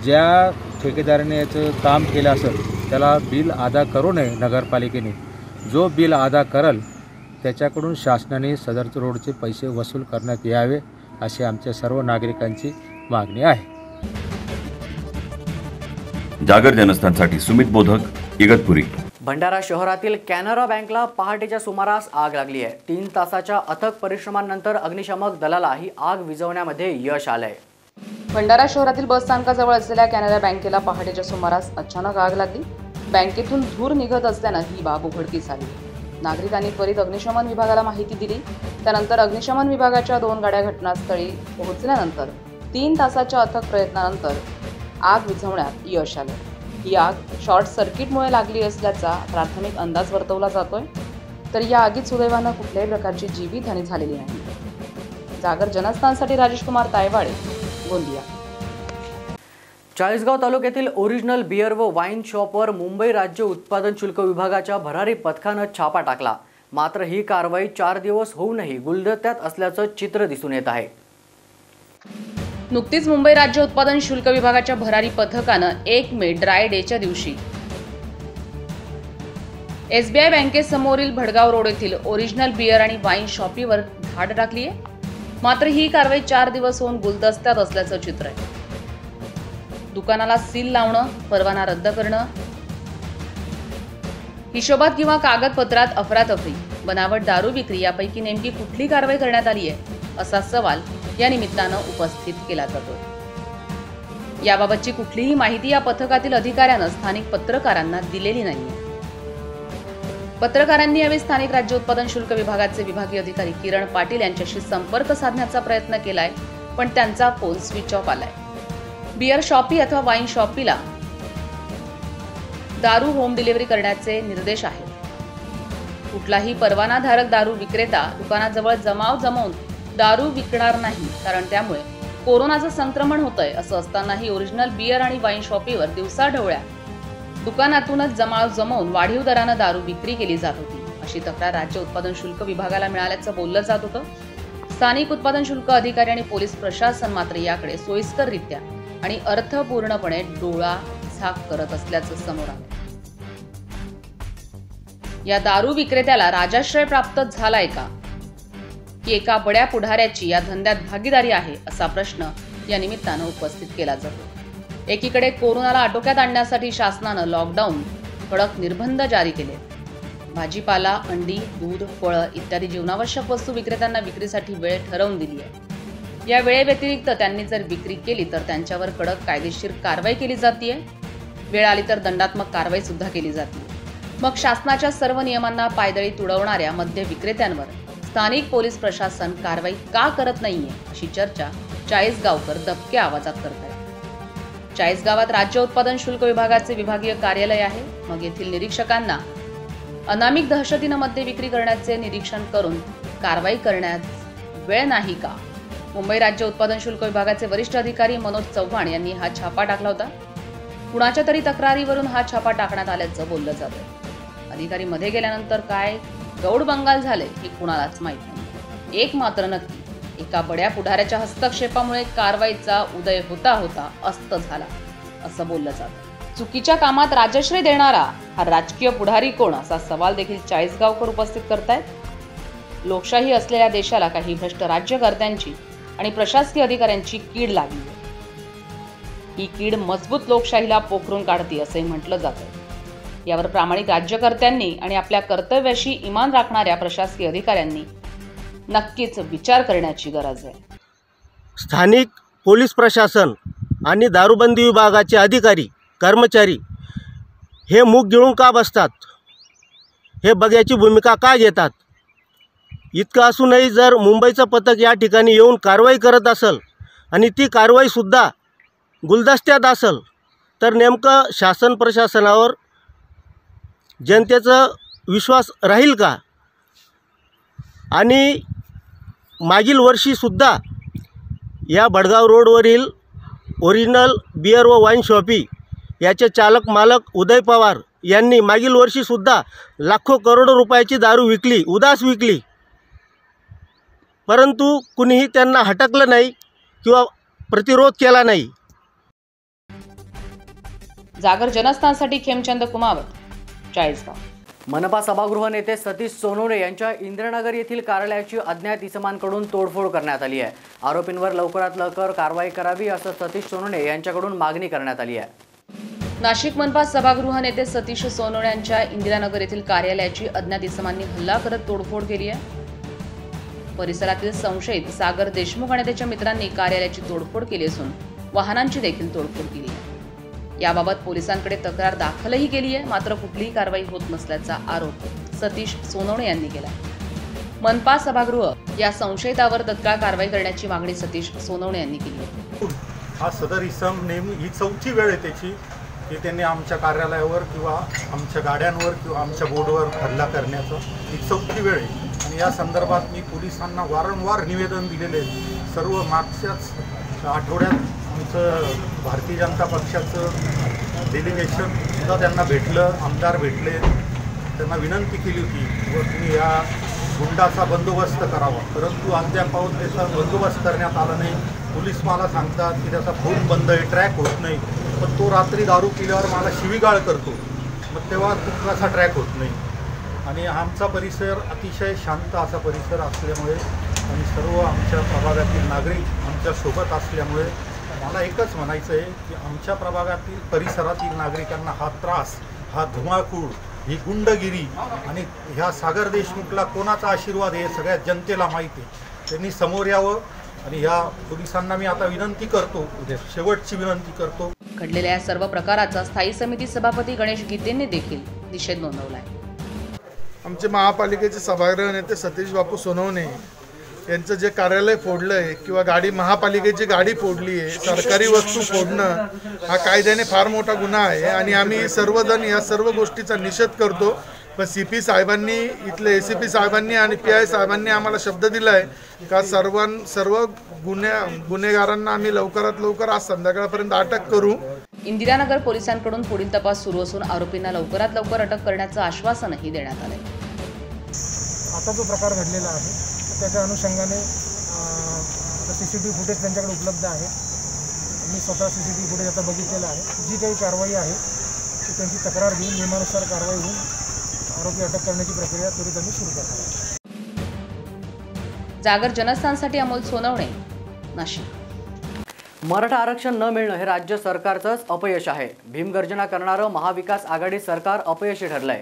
[SPEAKER 13] ज्या ठेकेदाराने याचं काम केलं असेल त्याला बिल अदा करू नये. नगरपालिकेने जो बिल अदा करल त्याच्याकडून शासनाने सदर रोडचे पैसे वसूल करण्यात यावे अशी आमच्या सर्व नागरिकांची मागणी आहे.
[SPEAKER 12] जागर जनस्थानसाठी सुमित बोधक, इगतपुरी.
[SPEAKER 2] भंडारा शहरातील कॅनरा बँकला पहाटेच्या सुमारास आग लागली आहे। 3 तासाच्या अथक परिश्रमांनंतर अग्निशमक दलाला ही आग विझवण्यामध्ये यश आलंय।
[SPEAKER 3] भंडारा शहरातील बस स्थानकाजवळ असलेल्या कॅनरा बँकेला पहाटेच्या सुमारास अचानक आग लागली। बँकेतून धूर निघत असल्याने ही बाब उघडकीस आली। नागरिकांनी त्वरित अग्निशमन विभागाला माहिती दिली। त्यानंतर अग्निशमन विभागाच्या 2 गाड्या घटनास्थळी पोहोचल्यानंतर 3 तासाच्या अथक प्रयत्नानंतर आग विझवण्यात यश आले। ही आग शॉर्ट सर्किटमुळे लागली असल्याचा प्राथमिक अंदाज वर्तवला जातोय। तर या आगीत सुदैवाने कुठल्याही प्रकारची जीवितहानी झालेली नाही। जागर जनस्थानसाठी राजेश कुमार तायवाडे, गोंदिया।
[SPEAKER 2] चाळीसगाव तालुक्यातील ओरिजिनल बियर व वाईन शॉपवर मुंबई राज्य उत्पादन शुल्क विभागाच्या भरारी पथकाने छापा टाकला। मात्र ही कारवाई 4 दिवस होऊनही गुलदस्त्यात असल्याचं चित्र दिसून येत आहे।
[SPEAKER 3] नुकतीच मुंबई राज्य उत्पादन शुल्क विभागाच्या भरारी पथकानं 1 मे ड्राय डेच्या दिवशी SBI बँकेसमोरील भडगाव रोड येथील ओरिजिनल बियर आणि वाईन शॉपीवर धाड टाकली आहे। मात्र ही कारवाई 4 दिवस होऊन गुलदस्त्यात असल्याचं चित्र आहे। दुकानाला सील लावणं, परवाना रद्द करणं, हिशोबात किंवा कागदपत्रात अफरातफरी, बनावट दारू विक्री यापैकी नेमकी कुठली कारवाई करण्यात आली आहे असा सवाल या निमित्तानं उपस्थित केला जातो। याबाबतची कुठलीही माहिती या पथकातील अधिकाऱ्यांना स्थानिक पत्रकारांना दिलेली नाहीये। पत्रकारांनी यावेळी स्थानिक राज्य उत्पादन शुल्क विभागाचे विभागीय अधिकारी किरण पाटील यांच्याशी संपर्क साधण्याचा प्रयत्न केलाय, पण त्यांचा फोन स्विच ऑफ आलाय। बियर शॉपी अथवा वाईन शॉपीला दारू होम डिलिव्हरी करण्याचे निर्देश आहेत। कुठलाही परवानाधारक दारू विक्रेता दुकानाजवळ जमाव जमवून दारू विकणार नाही, कारण त्यामुळे कोरोनाचं संक्रमण होतंय। असं असतानाही ओरिजिनल बियर आणि वाईन शॉपीवर दिवसाढवळ्या दुकानातूनच जमाव जमवून वाढीव दरानं दारू विक्री केली जात होती, अशी तक्रार राज्य उत्पादन शुल्क विभागाला मिळाल्याचं बोललं जात होतं। स्थानिक उत्पादन शुल्क अधिकारी आणि पोलीस प्रशासन मात्र याकडे सोयीस्कररित्या आणि अर्थपूर्णपणे डोळा झाक करत असल्याचं समोर आलं। या दारू विक्रेत्याला राजाश्रय प्राप्त झालाय का, की एका बड्या पुढाऱ्याची या धंद्यात भागीदारी आहे, असा प्रश्न या निमित्तानं उपस्थित केला जातो। एकीकडे कोरोनाला आटोक्यात आणण्यासाठी शासनानं लॉकडाऊन, कडक निर्बंध जारी केले। भाजीपाला, अंडी, दूध, फळं इत्यादी जीवनावश्यक वस्तू विक्रेत्यांना विक्रीसाठी वेळ ठरवून दिली आहे। या वेळेव्यतिरिक्त त्यांनी जर विक्री केली तर त्यांच्यावर कडक कायदेशीर कारवाई केली जाते। वेळ आली तर दंडात्मक कारवाई सुद्धा केली जाते। मग शासनाच्या सर्व नियमांना पायदळी तुडवणाऱ्या मद्य विक्रेत्यांवर स्थानिक पोलीस प्रशासन कारवाई का करत नाहीये, अशी चर्चा चाळीसगावकर दबक्या आवाजात करतात। चाळीसगावात राज्य उत्पादन शुल्क विभागाचे विभागीय कार्यालय आहे। मग येथील निरीक्षकांना अनामिक दहशतीनं मद्य विक्री करण्याचे निरीक्षण करून कारवाई करण्यात वेळ नाही का? मुंबई राज्य उत्पादन शुल्क विभागाचे वरिष्ठ अधिकारी मनोज चव्हाण यांनी हा छापा टाकला होता। कुणाच्या तरी तक्रारीवरून हा छापा टाकण्यात आल्याचं बोललं जातंय। अधिकारी मध्ये गेल्यानंतर काय गौड बंगाल झाले हे कुणालाच माहित नाही। एक मात्र नक्की, एका बड्या पुढाऱ्याच्या हस्तक्षेपामुळे कारवाईचा उदय होता होता अस्त झाला, असं बोललं जातं। चुकीच्या कामात राजश्रय देणारा हा राजकीय पुढारी कोण, असा सवाल देखील चाळीसगावकर उपस्थित करतायत। लोकशाही असलेल्या देशाला काही भ्रष्ट राज्यकर्त्यांची आणि प्रशासकीय अधिकाऱ्यांची कीड लागली आहे। ही कीड मजबूत लोकशाहीला पोखरून काढते असे म्हटलं जातं। यावर प्रामाणिक राज्यकर्त्यांनी आणि आपल्या कर्तव्याशी इमान राखणाऱ्या प्रशासकीय अधिकाऱ्यांनी नक्कीच विचार करण्याची गरज आहे।
[SPEAKER 14] स्थानिक पोलीस प्रशासन आणि दारूबंदी विभागाचे अधिकारी कर्मचारी हे मूग गिळून का बसतात, हे बघ्याची भूमिका का घेतात? इतकं असूनही जर मुंबईचं पथक या ठिकाणी येऊन कारवाई करत असेल आणि ती कारवाईसुद्धा गुलदस्त्यात असेल, तर नेमकं शासन प्रशासनावर जनतेचा विश्वास राहील का? आणि मागील वर्षीसुद्धा या भडगाव रोडवरील ओरिजिनल बियर व वाईन शॉपी याचे चालक मालक उदय पवार यांनी मागील वर्षीसुद्धा लाखो करोडो रुपयाची दारू विकली, उदास विकली, परंतु कुणीही त्यांना हटकलं नाही किंवा प्रतिरोध केला नाही।
[SPEAKER 3] जागर जनस्थानसाठी खेमचंद कुमावत, चाळीसगाव।
[SPEAKER 2] मनपा सभागृह नेते सतीश सोनवणे यांच्या इंदिरानगर येथील कार्यालयाची अज्ञात इसमांकडून तोडफोड करण्यात आली आहे। आरोपींवर लवकरात लवकर कारवाई करावी असं सतीश सोनवणे यांच्याकडून मागणी करण्यात आली आहे।
[SPEAKER 3] नाशिक मनपा सभागृह नेते सतीश सोनवणे यांच्या इंदिरानगर येथील कार्यालयाची अज्ञात इसमांनी हल्ला करत तोडफोड केली आहे। परिसरातील संशयित सागर देशमुख आणि त्याच्या मित्रांनी कार्यालयाची तोडफोड केली असून वाहनांची देखील तोडफोड केली आहे। याबाबत पोलिसांकडे तक्रार दाखलही केली आहे, मात्र कुठलीही कारवाई होत नसल्याचा आरोप सतीश सोनवणे यांनी केला। मनपा सभागृह या संशयितावर तत्काळ कारवाई करण्याची मागणी सतीश सोनवणे यांनी केली आहे।
[SPEAKER 4] हा सदर इसम नेहमी ही चौथी वेळ आहे त्याची की त्यांनी आमच्या कार्यालयावर किंवा आमच्या गाड्यांवर किंवा आमच्या बोर्डवर हल्ला करण्याचं ही चौथी वेळ आहे। आणि या संदर्भात मी पोलिसांना वारंवार निवेदन दिलेले आहे। सर्व मागच्याच आठवड्यात आमचं भारतीय जनता पक्षाचं डेलिगेशनसुद्धा त्यांना भेटलं, आमदार भेटले, त्यांना विनंती केली होती व तुम्ही या गुंडाचा बंदोबस्त करावा, परंतु अद्याप त्याचा बंदोबस्त करण्यात आला नाही। पोलीस मला सांगतात की त्याचा फोन बंद आहे, ट्रॅक होत नाही, पण तो रात्री दारू पिल्यावर मला शिवीगाळ करतो, मग तेव्हा कुठलाचा ट्रॅक होत नाही। आणि आमचा परिसर अतिशय शांत असा परिसर असल्यामुळे आणि सर्व आमच्या प्रभागातील नागरिक आमच्यासोबत असल्यामुळे मला एकच म्हणायचं आहे की आमच्या प्रभागातील परिसरातील नागरिकांना हा त्रास, हा धुमाकूळ, ही गुंडगिरी आणि ह्या सागर देशमुखला कोणाचा आशीर्वाद आहे सगळ्या जनतेला माहिती आहे। त्यांनी समोर यावं आणि ह्या पोलिसांना मी आता विनंती करतो, शेवटची विनंती करतो।
[SPEAKER 3] घडलेल्या या सर्व प्रकाराचा स्थायी समिती सभापती गणेश गीतेंनी देखील निषेध नोंदवला आहे।
[SPEAKER 5] आमचे महापालिकेचे सभागृह नेते सतीश बापू सोनवणे यांचं जे कार्यालय फोडलं आहे किंवा महापालिकेची गाडी फोडली आहे, सरकारी वस्तू फोडणं हा कायद्याने फार मोठा गुन्हा आहे आणि आम्ही सर्वजण या सर्व गोष्टीचा निषेध करतो। पण CP साहेबांनी, इथले ACP साहेबांनी आणि PI साहेबांनी आम्हाला शब्द दिला आहे का सर्व गुन्हेगारांना आम्ही लवकरात लवकर आज संध्याकाळपर्यंत अटक करू।
[SPEAKER 3] इंदिरानगर पोलिसांकडून पुढील तपास सुरू असून आरोपींना लवकरात लवकर अटक करण्याचं आश्वासनही देण्यात आलंय।
[SPEAKER 6] आता जो प्रकार घडलेला आहे त्याच्या अनुषंगाने CCTV फुटेज त्यांच्याकडे उपलब्ध आहे। मी स्वतः CCTV फुटेज आता बघितलेलं आहे। जी काही कारवाई आहे ती त्यांची तक्रार घेऊन नियमानुसार कारवाई होऊन आरोपी अटक करण्याची प्रक्रिया त्वरित आम्ही सुरू करणार आहोत।
[SPEAKER 3] जागर जनस्थानसाठी अमोल सोनवणे, नाशिक।
[SPEAKER 2] मराठा आरक्षण न मिळणं हे राज्य सरकारचंच अपयश आहे। भीमगर्जना करणारं महाविकास आघाडी सरकार अपयशी ठरलंय,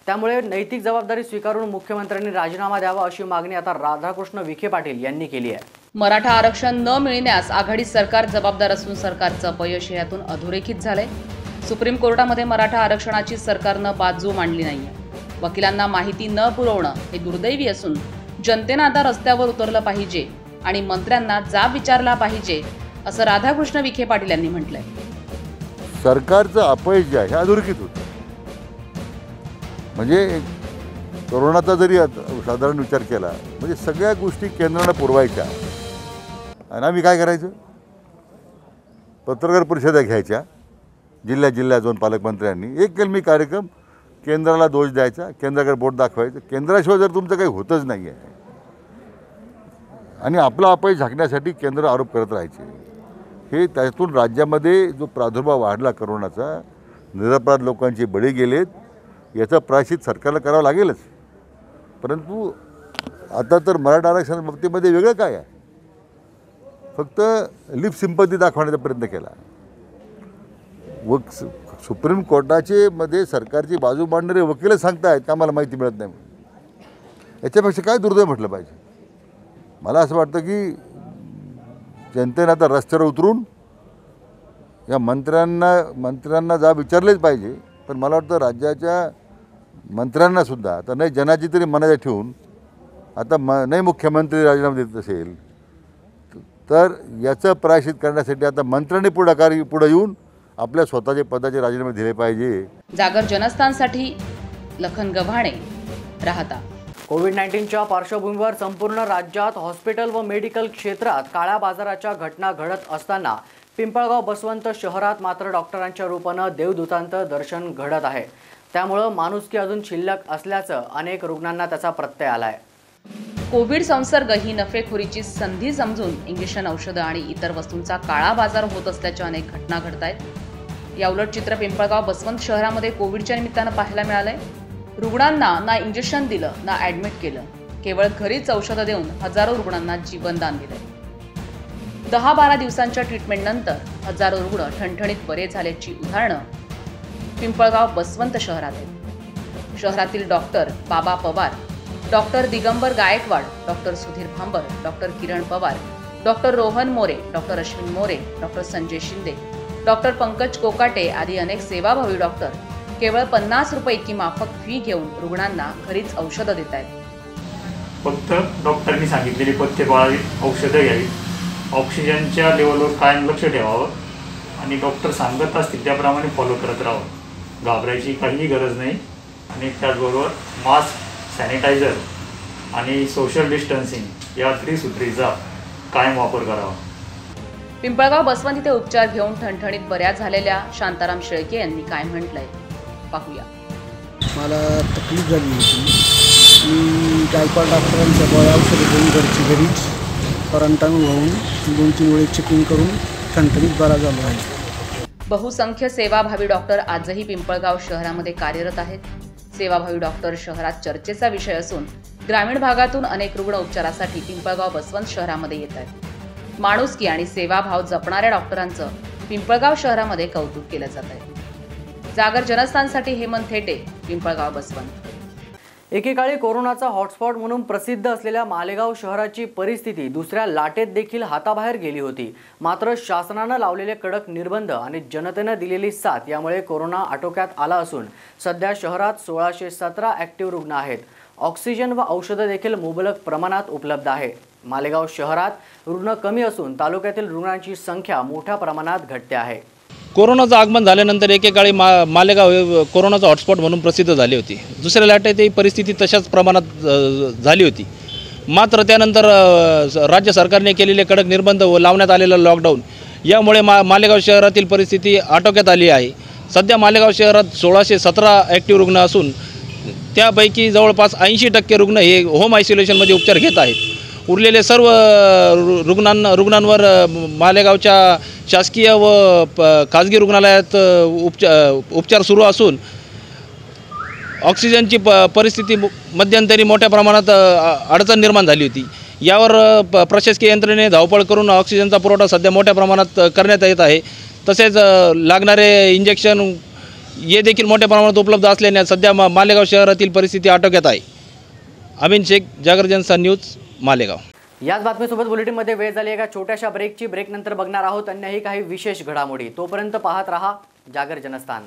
[SPEAKER 2] त्यामुळे नैतिक जबाबदारी स्वीकारून मुख्यमंत्र्यांनी राजीनामा द्यावा अशी मागणी आता राधाकृष्ण विखे पाटील यांनी केली आहे।
[SPEAKER 3] मराठा आरक्षण न मिळण्यास आघाडी सरकार जबाबदार असून सरकारचं अपयश यातून अधोरेखित झालंय। सुप्रीम कोर्टामध्ये मराठा आरक्षणाची सरकारनं बाजू मांडली नाहीये। वकिलांना माहिती न पुरवणं हे दुर्दैवी असून जनतेनं आता रस्त्यावर उतरलं पाहिजे आणि मंत्र्यांना जाब विचारला पाहिजे असं राधाकृष्ण विखे पाटील यांनी म्हटलंय।
[SPEAKER 7] सरकारचं अपयश जे आहे हे अधोरेखित होतं। म्हणजे कोरोनाचा जरी साधारण विचार केला म्हणजे सगळ्या गोष्टी केंद्रानं पुरवायच्या आणि आम्ही काय करायचं, पत्रकार परिषदा घ्यायच्या जिल्ह्यात जाऊन पालकमंत्र्यांनी एक कलमी कार्यक्रम, केंद्राला दोष द्यायचा, केंद्राकडे बोट दाखवायचं। केंद्राशिवाय जर तुमचं काही होतच नाही आहे आणि आपला अपयश झाकण्यासाठी केंद्र आरोप करत राहायचे, हे त्यातून राज्यामध्ये जो प्रादुर्भाव वाढला कोरोनाचा, निरपराध लोकांचे बळी गेलेत, याचं प्रायश्चित सरकारला करावं लागेलच। परंतु आता तर मराठा आरक्षण बाबतीमध्ये वेगळं काय आहे, फक्त लिप सिंपती दाखवण्याचा प्रयत्न केला व सुप्रीम कोर्टाचे मध्ये सरकारची बाजू मांडणारे वकीलच सांगतायत का आम्हाला माहिती मिळत नाही। याच्यापेक्षा काय दुर्दैव म्हटलं पाहिजे। मला असं वाटतं की जनतेनं आता रस्त्यावर उतरून या मंत्र्यांना जाब विचारलेच पाहिजे। पण मला वाटतं राज्याच्या मंत्र्यांनासुद्धा आता नाही जनाची तरी मनात ठेवून आता नाही मुख्यमंत्री राजीनामा देत असेल तर याचं प्रायश्चित करण्यासाठी आता मंत्र्यांनी पुढे येऊन आपल्या स्वतःचे पदाचे राजीनामे दिले पाहिजे।
[SPEAKER 3] जागर जनस्थानसाठी लखन गव्हाणे, राहता।
[SPEAKER 2] कोविड-19च्या पार्श्वभूमीवर संपूर्ण राज्यात हॉस्पिटल व मेडिकल क्षेत्रात काळ्या बाजाराच्या घटना घडत असताना पिंपळगाव बसवंत शहरात मात्र डॉक्टरांच्या रूपानं देवदूतांचं दर्शन घडत आहे। त्यामुळे माणुसकी अजून शिल्लक असल्याचं अनेक रुग्णांना त्याचा प्रत्यय आलाय।
[SPEAKER 3] कोविड संसर्ग ही नफेखोरीची संधी समजून इंजेक्शन, औषधं आणि इतर वस्तूंचा काळा बाजार होत असल्याच्या अनेक घटना घडतायत। या उलट चित्र पिंपळगाव बसवंत शहरामध्ये कोविडच्या निमित्तानं पाहायला मिळालंय। रुग्णांना ना इंजेक्शन दिलं ना ॲडमिट केलं, केवळ घरीच औषधं देऊन हजारो रुग्णांना जीवनदान दिलंय। 10-12 दिवसांच्या ट्रीटमेंटनंतर हजारो रुग्ण ठणठणीत बरे झाल्याची उदाहरणं पिंपळगाव बसवंत शहरात आहेत. शहरातील doctor Baba Pawar, doctor Digambar Gaikwad, doctor Sudhir Bhambar, doctor Kiran Pawar, doctor Rohan More, doctor Ashwin More, doctor Sanjay Shinde, doctor Pankaj Kokate आदी अनेक सेवाभावी डॉक्टर केवळ 50 रुपये इतकी माफक फी घेऊन रुग्णांना घरीच औषधं देत आहेत.
[SPEAKER 8] फक्त डॉक्टरांनी सांगितलेली पथ्य पाळावी, औषधं घ्यावी, ऑक्सिजनच्या लेवलवर कायम लक्ष ठेवावं आणि डॉक्टर सांगत असतील त्याप्रमाणे फॉलो करत राहावं. घाबरायची काहीही गरज नाही. आणि त्याचबरोबर मास्क, सॅनिटायझर आणि सोशल डिस्टन्सिंग या त्रिसूत्रीचा कायम वापर करावा.
[SPEAKER 3] पिंपळगाव बसवंत इथे उपचार घेऊन ठणठणीत बऱ्या झालेल्या शांताराम शेळके यांनी काय म्हटलंय पाहूया.
[SPEAKER 15] मला तकलीफ झाली होती. मी गायकवाड डॉक्टरांच्या गोळ्या औषधं घेऊन घरीच क्वारंटाईन होऊन 2-3 वेळेस चेकिंग करून ठणठणीत बरा झालो आहे.
[SPEAKER 3] बहुसंख्य सेवाभावी डॉक्टर आजही पिंपळगाव शहरामध्ये कार्यरत आहेत. सेवाभावी डॉक्टर शहरात चर्चेचा विषय असून ग्रामीण भागातून अनेक रुग्ण उपचारासाठी पिंपळगाव बसवंत शहरामध्ये येत आहेत. माणुसकी आणि सेवाभाव जपणाऱ्या डॉक्टरांचं पिंपळगाव शहरामध्ये कौतुक केलं जात आहे. जागर जनस्थानसाठी हेमंत थेटे, पिंपळगाव बसवंत.
[SPEAKER 2] एकेकाळी कोरोनाचा हॉटस्पॉट म्हणून प्रसिद्ध असलेल्या मालेगाव शहराची परिस्थिती दुसऱ्या लाटेत देखील हाताबाहेर गेली होती. मात्र शासनानं लावलेले कडक निर्बंध आणि जनतेनं दिलेली साथ यामुळे कोरोना आटोक्यात आला असून सध्या शहरात 1617 ॲक्टिव्ह रुग्ण आहेत. ऑक्सिजन व औषधं देखील मुबलक प्रमाणात उपलब्ध आहे. मालेगाव शहरात रुग्ण कमी असून तालुक्यातील रुग्णांची संख्या मोठ्या प्रमाणात घटते आहे.
[SPEAKER 9] कोरोनाचं आगमन झाल्यानंतर एकेकाळी मालेगाव हे कोरोनाचा हॉटस्पॉट म्हणून प्रसिद्ध झाली होती. दुसऱ्या लाटेत ही परिस्थिती तशाच प्रमाणात झाली होती. मात्र त्यानंतर राज्य सरकारने केलेले कडक निर्बंध व लावण्यात आलेलं लॉकडाऊन यामुळे मालेगाव शहरातील परिस्थिती आटोक्यात आली आहे. सध्या मालेगाव शहरात 1617 ॲक्टिव्ह रुग्ण असून त्यापैकी जवळपास 80% रुग्ण हे होम आयसोलेशनमध्ये उपचार घेत आहेत. उरलेले सर्व रुग्णांवर मालेगावच्या शासकीय व खाजगी रुग्णालयात उपचार सुरू असून ऑक्सिजनची परिस्थिती मध्यंतरी मोठ्या प्रमाणात अडचण निर्माण झाली होती. यावर प्रशासकीय यंत्रणेने धावपळ करून ऑक्सिजनचा पुरवठा सध्या मोठ्या प्रमाणात करण्यात येत आहे. तसेच लागणारे इंजेक्शन हे देखील मोठ्या प्रमाणात उपलब्ध असल्याने सध्या मालेगाव शहरातील परिस्थिती आटोक्यात आहे. अमीन शेख, जागर जनस्थान न्यूज, मालेगाव.
[SPEAKER 2] याच बातमीसोबत बुलेटिनमध्ये वेळ झाली एका छोट्याशा ब्रेकची. ब्रेकनंतर बघणार आहोत अन्यही काही विशेष घडामोडी. तोपर्यंत पाहत रहा जागर जनस्थान.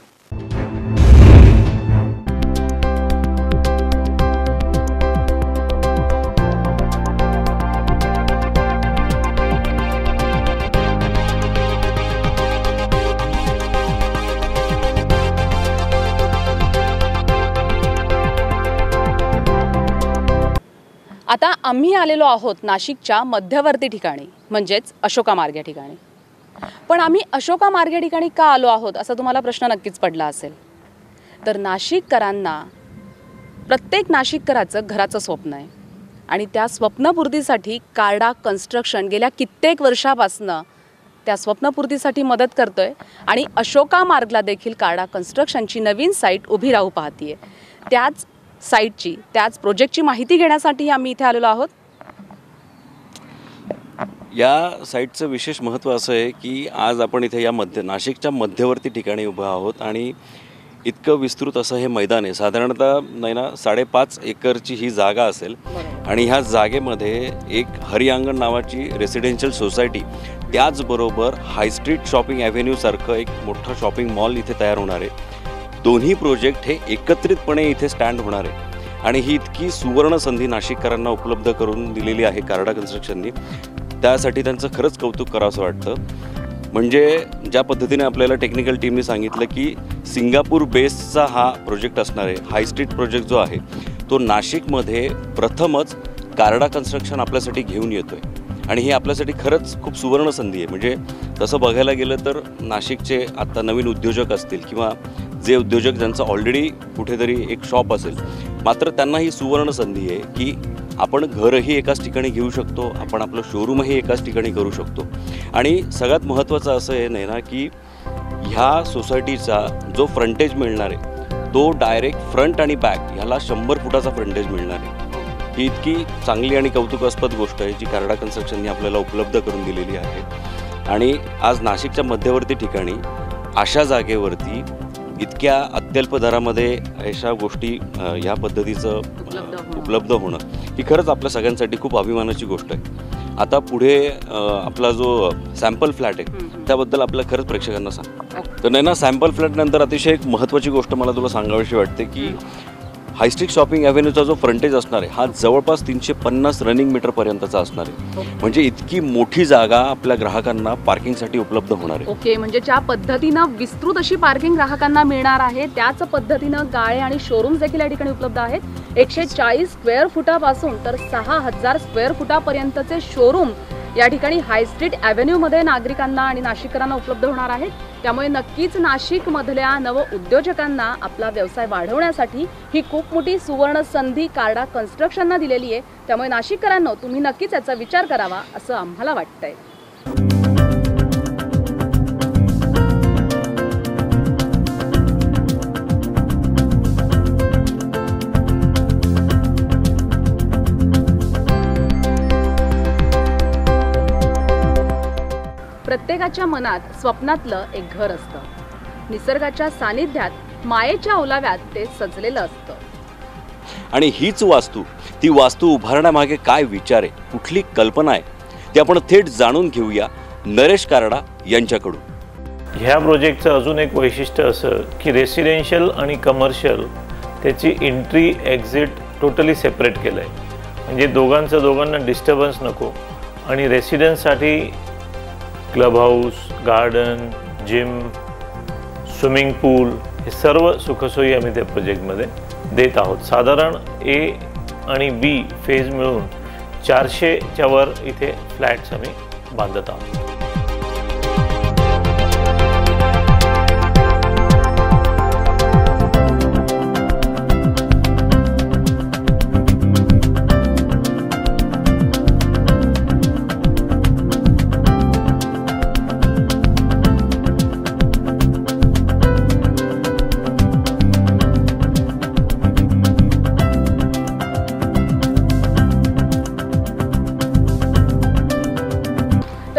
[SPEAKER 3] आता आम्ही आलेलो आहोत नाशिकच्या मध्यवर्ती ठिकाणी म्हणजेच अशोका मार्ग या ठिकाणी. पण आम्ही अशोका मार्ग या ठिकाणी का आलो आहोत असा तुम्हाला प्रश्न नक्कीच पडला असेल. तर नाशिककरांना, प्रत्येक नाशिककराचं घराचं स्वप्न आहे आणि त्या स्वप्नपूर्तीसाठी कार्डा कन्स्ट्रक्शन गेल्या कित्येक वर्षापासनं त्या स्वप्नपूर्तीसाठी मदत करतोय आणि अशोका मार्गला देखील कार्डा कन्स्ट्रक्शनची नवीन साईट उभी राहू पाहतीये. त्याच साईटची, त्याच प्रोजेक्टची माहिती घेण्यासाठी आम्ही इथे आलेलो आहोत.
[SPEAKER 10] या साईटचं विशेष महत्त्व असं आहे की आज आपण इथे या नाशिकच्या मध्यवर्ती ठिकाणी उभं आहोत आणि इतकं विस्तृत असं हे मैदान आहे. साधारणतः नाही ना 5.5 एकरची ही जागा असेल आणि ह्या जागेमध्ये एक हरियांगण नावाची रेसिडेन्शियल सोसायटी, त्याचबरोबर हायस्ट्रीट शॉपिंग ॲव्हेन्यूसारखं एक मोठं शॉपिंग मॉल इथे तयार होणार आहे. दोन्ही प्रोजेक्ट हे एकत्रितपणे इथे स्टँड होणार आहे आणि ही इतकी सुवर्ण संधी नाशिककरांना उपलब्ध करून दिलेली आहे कार्डा कन्स्ट्रक्शननी. त्यासाठी त्यांचं खरंच कौतुक करावंसं वाटतं. म्हणजे ज्या पद्धतीने आपल्याला टेक्निकल टीमने सांगितलं की सिंगापूर बेसचा हा प्रोजेक्ट असणार आहे. हाय स्ट्रीट प्रोजेक्ट जो आहे तो नाशिकमध्ये प्रथमच कार्डा कन्स्ट्रक्शन आपल्यासाठी घेऊन येतो आहे आणि ही आपल्यासाठी खरंच खूप सुवर्ण संधी आहे. म्हणजे तसं बघायला गेलं तर नाशिकचे आत्ता नवीन उद्योजक असतील किंवा जे उद्योजक ज्यांचं ऑलरेडी कुठेतरी एक शॉप असेल, मात्र त्यांना ही सुवर्ण संधी आहे की आपण घरही एकाच ठिकाणी घेऊ शकतो, आपण आपलं शोरूमही एकाच ठिकाणी करू शकतो. आणि सगळ्यात महत्त्वाचं असं आहे नाही ना की ह्या सोसायटीचा जो फ्रंटेज मिळणार आहे तो डायरेक्ट फ्रंट आणि बॅक ह्याला 100 फुटाचा फ्रंटेज मिळणार आहे. ही इतकी चांगली आणि कौतुकास्पद गोष्ट आहे जी कार्डा कन्स्ट्रक्शनने आपल्याला उपलब्ध करून दिलेली आहे. आणि आज नाशिकच्या मध्यवर्ती ठिकाणी अशा जागेवरती इतक्या अत्यल्प दरामध्ये अशा गोष्टी ह्या पद्धतीचं उपलब्ध होणं ही खरंच आपल्या सगळ्यांसाठी खूप अभिमानाची गोष्ट आहे. आता पुढे आपला जो सॅम्पल फ्लॅट आहे त्याबद्दल आपल्या खरंच प्रेक्षकांना सांग. तर नैना, सॅम्पल फ्लॅट नंतर अतिशय एक महत्त्वाची गोष्ट मला तुला सांगावीशी वाटते की हायस्ट्रीट शॉपिंग ॲव्हेन्यूचा जो फ्रंटेज असणार आहे हा जवळपास 350 रनिंग मीटरपर्यंतचा असणार आहे. म्हणजे इतकी मोठी जागा आपल्या ग्राहकांना पार्किंगसाठी उपलब्ध होणार आहे.
[SPEAKER 3] ओके, म्हणजे ज्या पद्धतीनं विस्तृत अशी पार्किंग ग्राहकांना मिळणार आहे त्याच पद्धतीनं गाळे आणि शोरूम्स देखील या ठिकाणी उपलब्ध आहेत. 140 स्क्वेअर फुटापासून तर 6000 स्क्वेअर फुटापर्यंतचे शोरूम या ठिकाणी हायस्ट्रीट ॲव्हेन्यूमध्ये नागरिकांना आणि नाशिककरांना उपलब्ध होणार आहेत. त्यामुळे नक्कीच नाशिकमधल्या नव उद्योजकांना आपला व्यवसाय वाढवण्यासाठी ही खूप मोठी सुवर्ण संधी कार्डा कन्स्ट्रक्शननं दिलेली आहे. त्यामुळे नाशिककरांनो, तुम्ही नक्कीच याचा विचार करावा असं आम्हाला वाटतंय. प्रत्येकाच्या मनात स्वप्नातलं एक घर असतं. निसर्गाच्या सानिध्यात मायेच्या ओलाव्यात ते सजलेलं असतं.
[SPEAKER 10] आणि हीच वास्तू, ती वास्तू उभारण्यामागे काय विचार आहे, कुठली कल्पना आहे, ते आपण थेट जाणून घेऊया नरेश कार्डा यांच्याकडून.
[SPEAKER 11] ह्या प्रोजेक्टचं अजून एक वैशिष्ट्य असं की रेसिडेन्शियल आणि कमर्शियल त्याची एंट्री एक्झिट टोटली सेपरेट केलं आहे. म्हणजे दोघांना डिस्टर्बन्स नको. आणि रेसिडेन्ससाठी club house, garden, gym, swimming pool हे सर्व सुखसोयी आम्ही त्या प्रोजेक्टमध्ये देत आहोत. साधारण ए आणि बी फेज मिळून 400च्या वर इथे फ्लॅट्स आम्ही बांधत आहोत.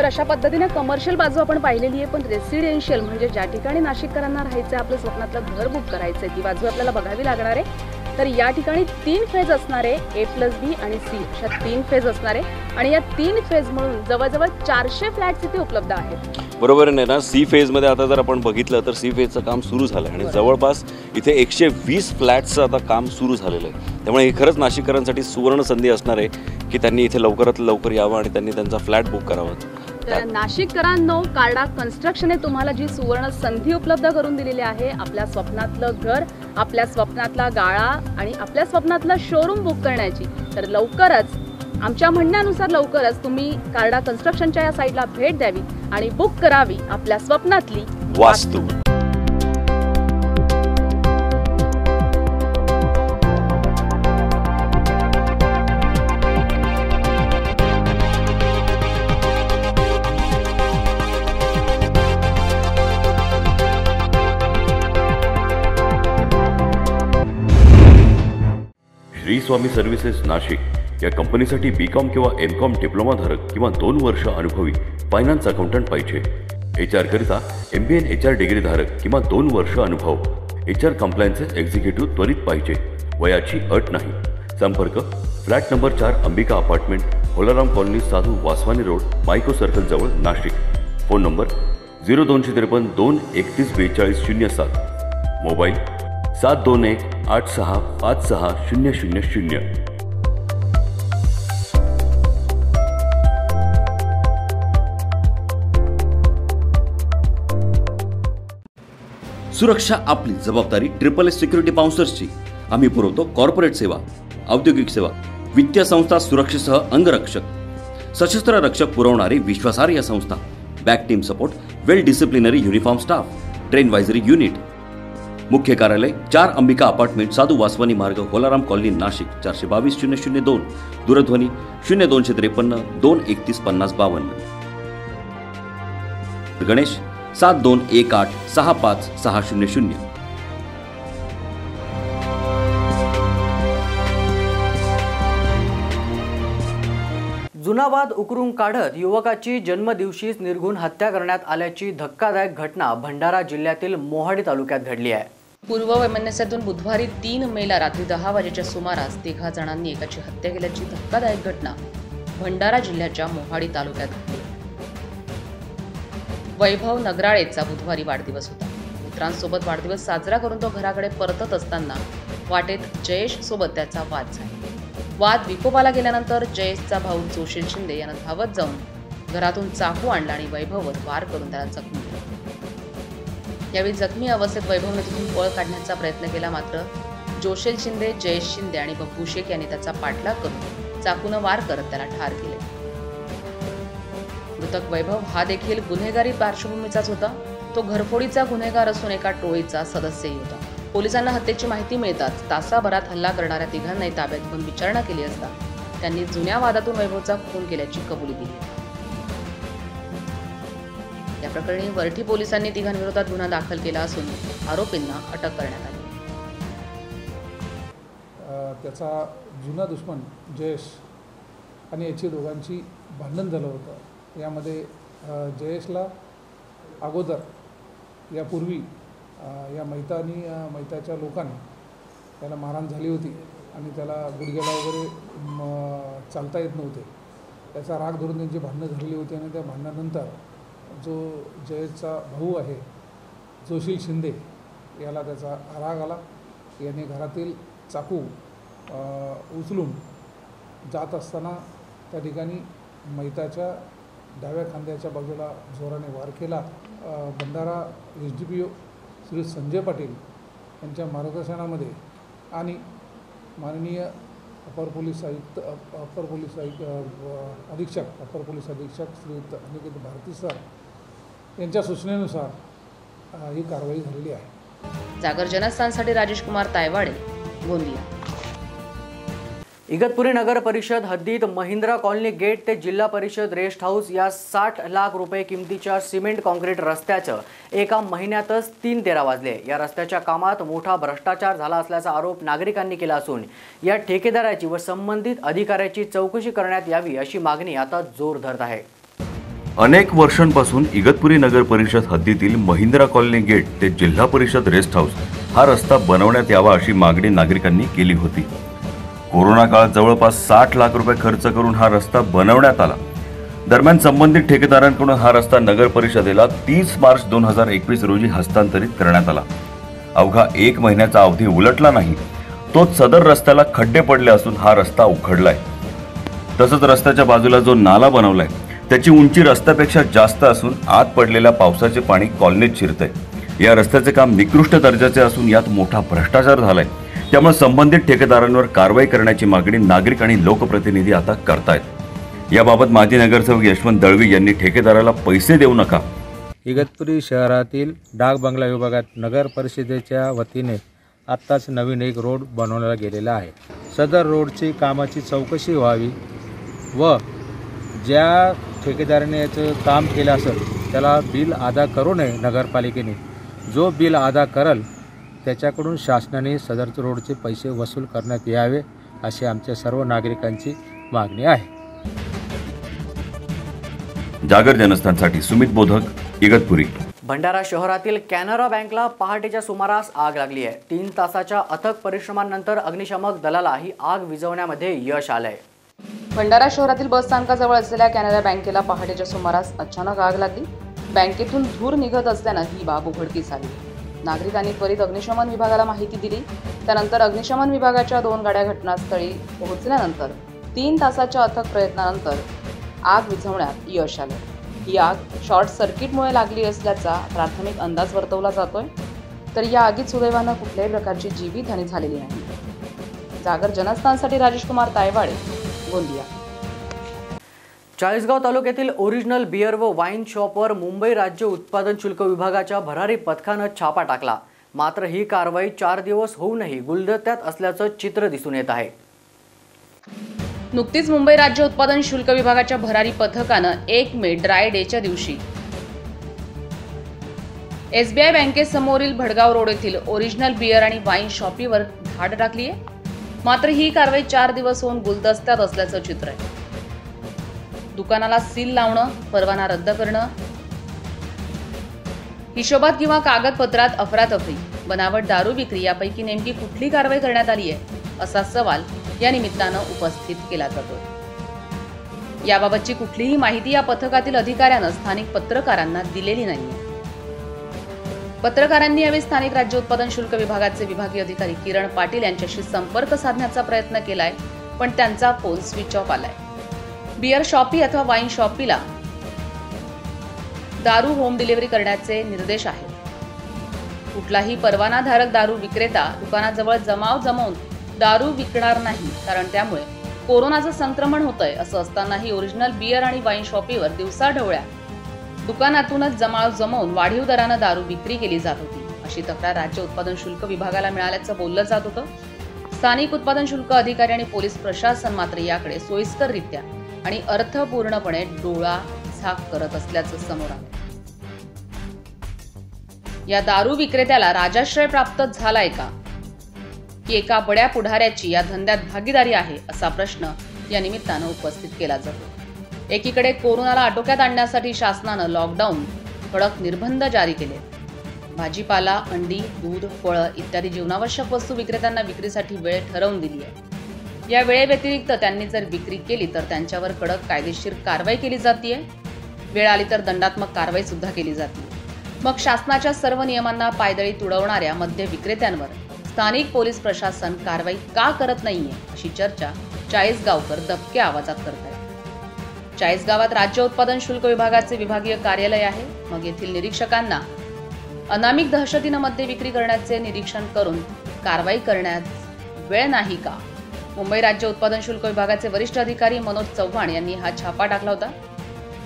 [SPEAKER 3] अशा पद्धतीने कमर्शियल बाजू आपण पाहिलेली आहे. पण रेसिडेन्शियल म्हणजे ज्या ठिकाणी नाशिककरांना राहायचं आहे, आपलं स्वप्नातलं घर बुक करायचं आहे, ती बाजू आपल्याला बघावी लागणार आहे. तर या ठिकाणी 3 फेज असणार आहे. A+B आणि C अशा 3 फेज असणार आहे. आणि या 3 फेज म्हणून जवळजवळ 400 फ्लॅट्स इथे उपलब्ध आहेत.
[SPEAKER 10] बरोबर आहे ना. सी फेजमध्ये आता जर आपण बघितलं तर सी फेजचं काम सुरू झालं आहे आणि जवळपास इथे 120 फ्लॅट्सचं आता काम सुरू झालेलं आहे. त्यामुळे हे खरंच नाशिककरांसाठी सुवर्ण संधी असणार आहे की त्यांनी इथे लवकरात लवकर यावं आणि त्यांनी त्यांचा फ्लॅट बुक करावा.
[SPEAKER 3] तर नाशिककरांनो, कार्डा कन्स्ट्रक्शनने तुम्हाला जी सुवर्ण संधी उपलब्ध करून दिलेली आहे, आपल्या स्वप्नातलं घर, आपल्या स्वप्नातला गाळा आणि आपल्या स्वप्नातलं शोरूम बुक करण्याची, तर लवकरच, आमच्या म्हणण्यानुसार लवकरच तुम्ही कार्डा कन्स्ट्रक्शनच्या या साईटला भेट द्यावी आणि बुक करावी आपल्या स्वप्नातली
[SPEAKER 10] वास्तू.
[SPEAKER 12] श्री स्वामी सर्व्हिसेस नाशिक या कंपनीसाठी B.Com किंवा M.Com डिप्लोमाधारक किंवा 2 वर्ष अनुभवी फायनान्स अकाउंटंट पाहिजे. HR करिता MBA HR डिग्रीधारक किंवा 2 वर्ष अनुभव. HR कंप्लायन्सेस एक्झिक्युटिव्ह त्वरित पाहिजे. वयाची अट नाही. संपर्क flat number 4 Ambika apartment, Holaram colony, साधू वासवानी रोड, मायको सर्कल जवळ, नाशिक. Phone number 0253 231 4207. मोबाईल 721 86 56 000.
[SPEAKER 10] सुरक्षा आपली जबाबदारी. SSS सिक्युरिटी बाउन्सर्सची. आम्ही पुरवतो कॉर्पोरेट सेवा, औद्योगिक सेवा, वित्तीय संस्था, सुरक्षेसह अंगरक्षक, सशस्त्र रक्षक पुरवणारी विश्वासार्ह संस्था, back team support, well disciplinary uniform staff, trained advisory unit. मुख्य कार्यालय 4 अंबिका अपार्टमेंट, साधू वासवानी मार्ग, होलाराम कॉलनी, नाशिक. 422 002. दूरध्वनी 0253 231 5052. गणेश 7218 65 600.
[SPEAKER 2] जुना जुना वाद उकरून काढत युवकाची जन्मदिवशीच निर्घुण हत्या करण्यात आल्याची धक्कादायक घटना भंडारा जिल्ह्यातील मोहाडी तालुक्यात घडली आहे।
[SPEAKER 3] पूर्व वैमनस्यातून बुधवारी 3 मेला रात्री 10 वाजेच्या सुमारास 3 जणांनी एकाची हत्या केल्याची धक्कादायक घटना भंडारा जिल्ह्याच्या मोहाडी तालुक्यात घडली। वैभव नगराळेचा बुधवारी वाढदिवस होता। मित्रांसोबत वाढदिवस साजरा करून तो घराकडे परतत असताना वाटेत जयेश सोबत त्याचा वाद झाला। वाद विकोपाला गेल्यानंतर जयेशचा भाऊ जोशील शिंदे यानं धावत जाऊन घरातून चाकू आणला आणि वैभववर वार करून त्याला जखमी केले। यावेळी जखमी अवस्थेत वैभवने तिथून पळ काढण्याचा प्रयत्न केला, मात्र जोशील शिंदे, जयेश शिंदे आणि बब्बू शेख यांनी त्याचा पाठलाग करून चाकूनं वार करत त्याला ठार केले। मृतक वैभव हा देखील गुन्हेगारी पार्श्वभूमीचाच होता। तो घरफोडीचा गुन्हेगार असून एका टोळीचा सदस्यही होता। पोलिसांना हत्येची माहिती मिळताच तासाभरात हल्ला करणाऱ्या तिघांनाही ताब्यात घेऊन विचारणा केली असता त्यांनी जुन्या वादातून वैभवचा खून केल्याची कबुली दिली। या प्रकरणी वरठी पोलिसांनी तिघांविरोधात गुन्हा दाखल केला असून आरोपींना अटक करण्यात आली।
[SPEAKER 6] त्याचा जुना दुश्मन जयेश आणि याची दोघांची भांडण झालं होतं। यामध्ये जयेशला अगोदर यापूर्वी या मैता आणि मैताच्या लोकांनी त्याला मारहाण झाली होती आणि त्याला गुडघ्याला वगैरे चालता येत नव्हते। त्याचा राग धरून त्यांची भांडणं झालेली होती आणि त्या भांडणानंतर जो जयेशचा भाऊ आहे जोशील शिंदे याला त्याचा राग आला। याने घरातील चाकू उचलून जात असताना त्या ठिकाणी मैताच्या डाव्या खांद्याच्या बाजूला जोराने वार केला। भंडारा SDPO श्री संजय पाटील यांच्या मार्गदर्शनामध्ये आणि माननीय अपर पोलीस अधीक्षक श्रीयुक्त अनिकेत भारती सर यांच्या सूचनेनुसार ही कारवाई झालेली आहे।
[SPEAKER 3] जागर जनस्थानसाठी राजेश कुमार तायवाडे, गोंदिया।
[SPEAKER 2] इगतपुरी नगर परिषद हद्दीत महिंद्रा कॉलनी गेट ते जिल्हा परिषद रेस्ट हाऊस या 60 लाख रुपये किमतीच्या सिमेंट कॉन्क्रीट रस्त्याचं एका महिन्यातच 3-13 वाजले। या रस्त्याच्या कामात मोठा भ्रष्टाचार झाला असल्याचा आरोप नागरिकांनी केला असून या ठेकेदाराची व संबंधित अधिकाऱ्याची चौकशी करण्यात यावी अशी मागणी आता जोर धरत आहे।
[SPEAKER 12] अनेक वर्षांपासून इगतपुरी नगर परिषद हद्दीतील महिंद्रा कॉलनी गेट ते जिल्हा परिषद रेस्ट हाऊस हा रस्ता बनवण्यात यावा अशी मागणी नागरिकांनी केली होती। कोरोना काळात जवळपास 60 लाख रुपये खर्च करून हा रस्ता बनवण्यात आला। दरम्यान संबंधित ठेकेदारांकडून हा रस्ता नगर परिषदेला 30 मार्च 2021 रोजी हस्तांतरित करण्यात आला। अवघा 1 महिन्याचा अवधी उलटला नाही तोच सदर रस्त्याला खड्डे पडले असून हा रस्ता उखडलाय। तसंच रस्त्याच्या बाजूला जो नाला बनवलाय त्याची उंची रस्त्यापेक्षा जास्त असून आत पडलेल्या पावसाचे पाणी कॉलनीत शिरतंय। या रस्त्याचे काम निकृष्ट दर्जाचे असून यात मोठा भ्रष्टाचार झालाय। त्यामुळे संबंधित ठेकेदारांवर कारवाई करण्याची मागणी नागरिक आणि लोकप्रतिनिधी आता करतायत। याबाबत माजी नगरसेवक यशवंत दळवी यांनी ठेकेदाराला पैसे देऊ नका।
[SPEAKER 13] इगतपुरी शहरातील डाक बंगला विभागात नगर परिषदेच्या वतीने आत्ताच नवीन एक रोड बनवला गेलेला आहे। सदर रोडची कामाची चौकशी व्हावी व ज्या ठेकेदाराने याचं काम केलं असेल त्याला बिल अदा करू नये। नगरपालिकेने जो बिल अदा करल त्याच्याकडून शासनाने सदर रोडचे पैसे वसूल करण्यात यावे अशी आमच्या सर्व नागरिकांची मागणी आहे।
[SPEAKER 12] जागर जनस्थानसाठी सुमित बोधक, इगतपुरी।
[SPEAKER 2] भंडारा शहरातील कॅनरा बँकला पहाटेच्या सुमारास आग लागली आहे। 3 तासाच्या अथक परिश्रमांनंतर अग्निशमक दलाला ही आग विझवण्यामध्ये यश आलंय।
[SPEAKER 3] भंडारा शहरातील बस स्थानकाजवळ असलेल्या कॅनरा बँकेला पहाटेच्या सुमारास अचानक आग लागली। बँकेतून धूर निघत असल्यानं ही बाब उघडकीस आली। नागरिकांनी त्वरित अग्निशमन विभागाला माहिती दिली। त्यानंतर अग्निशमन विभागाच्या 2 गाड्या घटनास्थळी पोहोचल्यानंतर 3 तासाच्या अथक प्रयत्नानंतर आग विझवण्यात यश आले। ही आग शॉर्ट सर्किटमुळे लागली असल्याचा प्राथमिक अंदाज वर्तवला जातोय। तर या आगीत सुदैवानं कुठल्याही प्रकारची जीवितहानी झालेली नाही। जागर जनस्थानसाठी राजेश कुमार तायवाडे, गोंदिया।
[SPEAKER 2] चाळीसगाव तालुक्यातील ओरिजिनल बियर व वाईन शॉपवर मुंबई राज्य उत्पादन शुल्क विभागाच्या भरारी पथकानं छापा टाकला। मात्र ही कारवाई 4 दिवस होऊनही गुलदस्त्यात असल्याचं चित्र दिसून येत आहे।
[SPEAKER 3] नुकतीच मुंबई राज्य उत्पादन शुल्क विभागाच्या भरारी पथकानं 1 मे ड्राय डेच्या दिवशी SBI बँकेसमोरील भडगाव रोड येथील ओरिजिनल बियर आणि वाईन शॉपीवर धाड टाकली आहे। मात्र ही कारवाई 4 दिवस होऊन गुलदस्त्यात असल्याचं चित्र आहे। दुकानाला सील लावणं, परवाना रद्द करणं, हिशोबात किंवा कागदपत्रात अफरातफरी, बनावट दारू विक्री यापैकी नेमकी कुठली कारवाई करण्यात आली आहे असा सवाल या निमित्तानं उपस्थित केला जातो. याबाबतची कुठलीही माहिती या पथकातील अधिकाऱ्यानं स्थानिक पत्रकारांना दिलेली नाहीये. पत्रकारांनी यावेळी स्थानिक राज्य उत्पादन शुल्क विभागाचे विभागीय अधिकारी किरण पाटील यांच्याशी संपर्क साधण्याचा प्रयत्न केलाय, पण त्यांचा फोन स्विच ऑफ आलाय. बियर शॉपी अथवा वाईन शॉपीला दारू होम डिलिव्हरी करण्याचे निर्देश आहेत. कुठलाही परवानाधारक दारू विक्रेता दुकानाजवळ जमाव जमवून दारू विकणार नाही, कारण त्यामुळे कोरोनाचं संक्रमण होतंय. असं असतानाही ओरिजिनल बियर आणि वाईन शॉपीवर दिवसाढवळ्या दुकानातूनच जमाव जमवून वाढीव दरानं दारू विक्री केली जात होती, अशी तक्रार राज्य उत्पादन शुल्क विभागाला मिळाल्याचं बोललं जात होतं. स्थानिक उत्पादन शुल्क अधिकारी आणि पोलीस प्रशासन मात्र याकडे सोयीस्कररित्या आणि अर्थपूर्णपणे डोळा झाक करत असल्याचं समोर आलं. या दारू विक्रेत्याला राजाश्रय प्राप्त झालाय का, की एका बड्या पुढाऱ्याची या धंद्यात भागीदारी आहे, असा प्रश्न या निमित्तानं उपस्थित केला जातो. एकीकडे कोरोनाला आटोक्यात आणण्यासाठी शासनानं लॉकडाऊन, कडक निर्बंध जारी केले. भाजीपाला, अंडी, दूध, फळं इत्यादी जीवनावश्यक वस्तू विक्रेत्यांना विक्रीसाठी वेळ ठरवून दिली आहे. या वेळेव्यतिरिक्त त्यांनी जर विक्री केली तर त्यांच्यावर कडक कायदेशीर कारवाई केली जाते. वेळ आली तर दंडात्मक कारवाई सुद्धा केली जाते. मग शासनाच्या सर्व नियमांना पायदळी तुडवणाऱ्या मद्य विक्रेत्यांवर स्थानिक पोलीस प्रशासन कारवाई का करत नाहीये, अशी चर्चा चाळीसगावकर दबक्या आवाजात करत आहेत. चाळीसगावात राज्य उत्पादन शुल्क विभागाचे विभागीय कार्यालय आहे. मग येथील निरीक्षकांना अनामिक दहशतीनं मद्य विक्री करण्याचे निरीक्षण करून कारवाई करण्यात वेळ नाही का? मुंबई राज्य उत्पादन शुल्क विभागाचे वरिष्ठ अधिकारी मनोज चव्हाण यांनी हा छापा टाकला होता.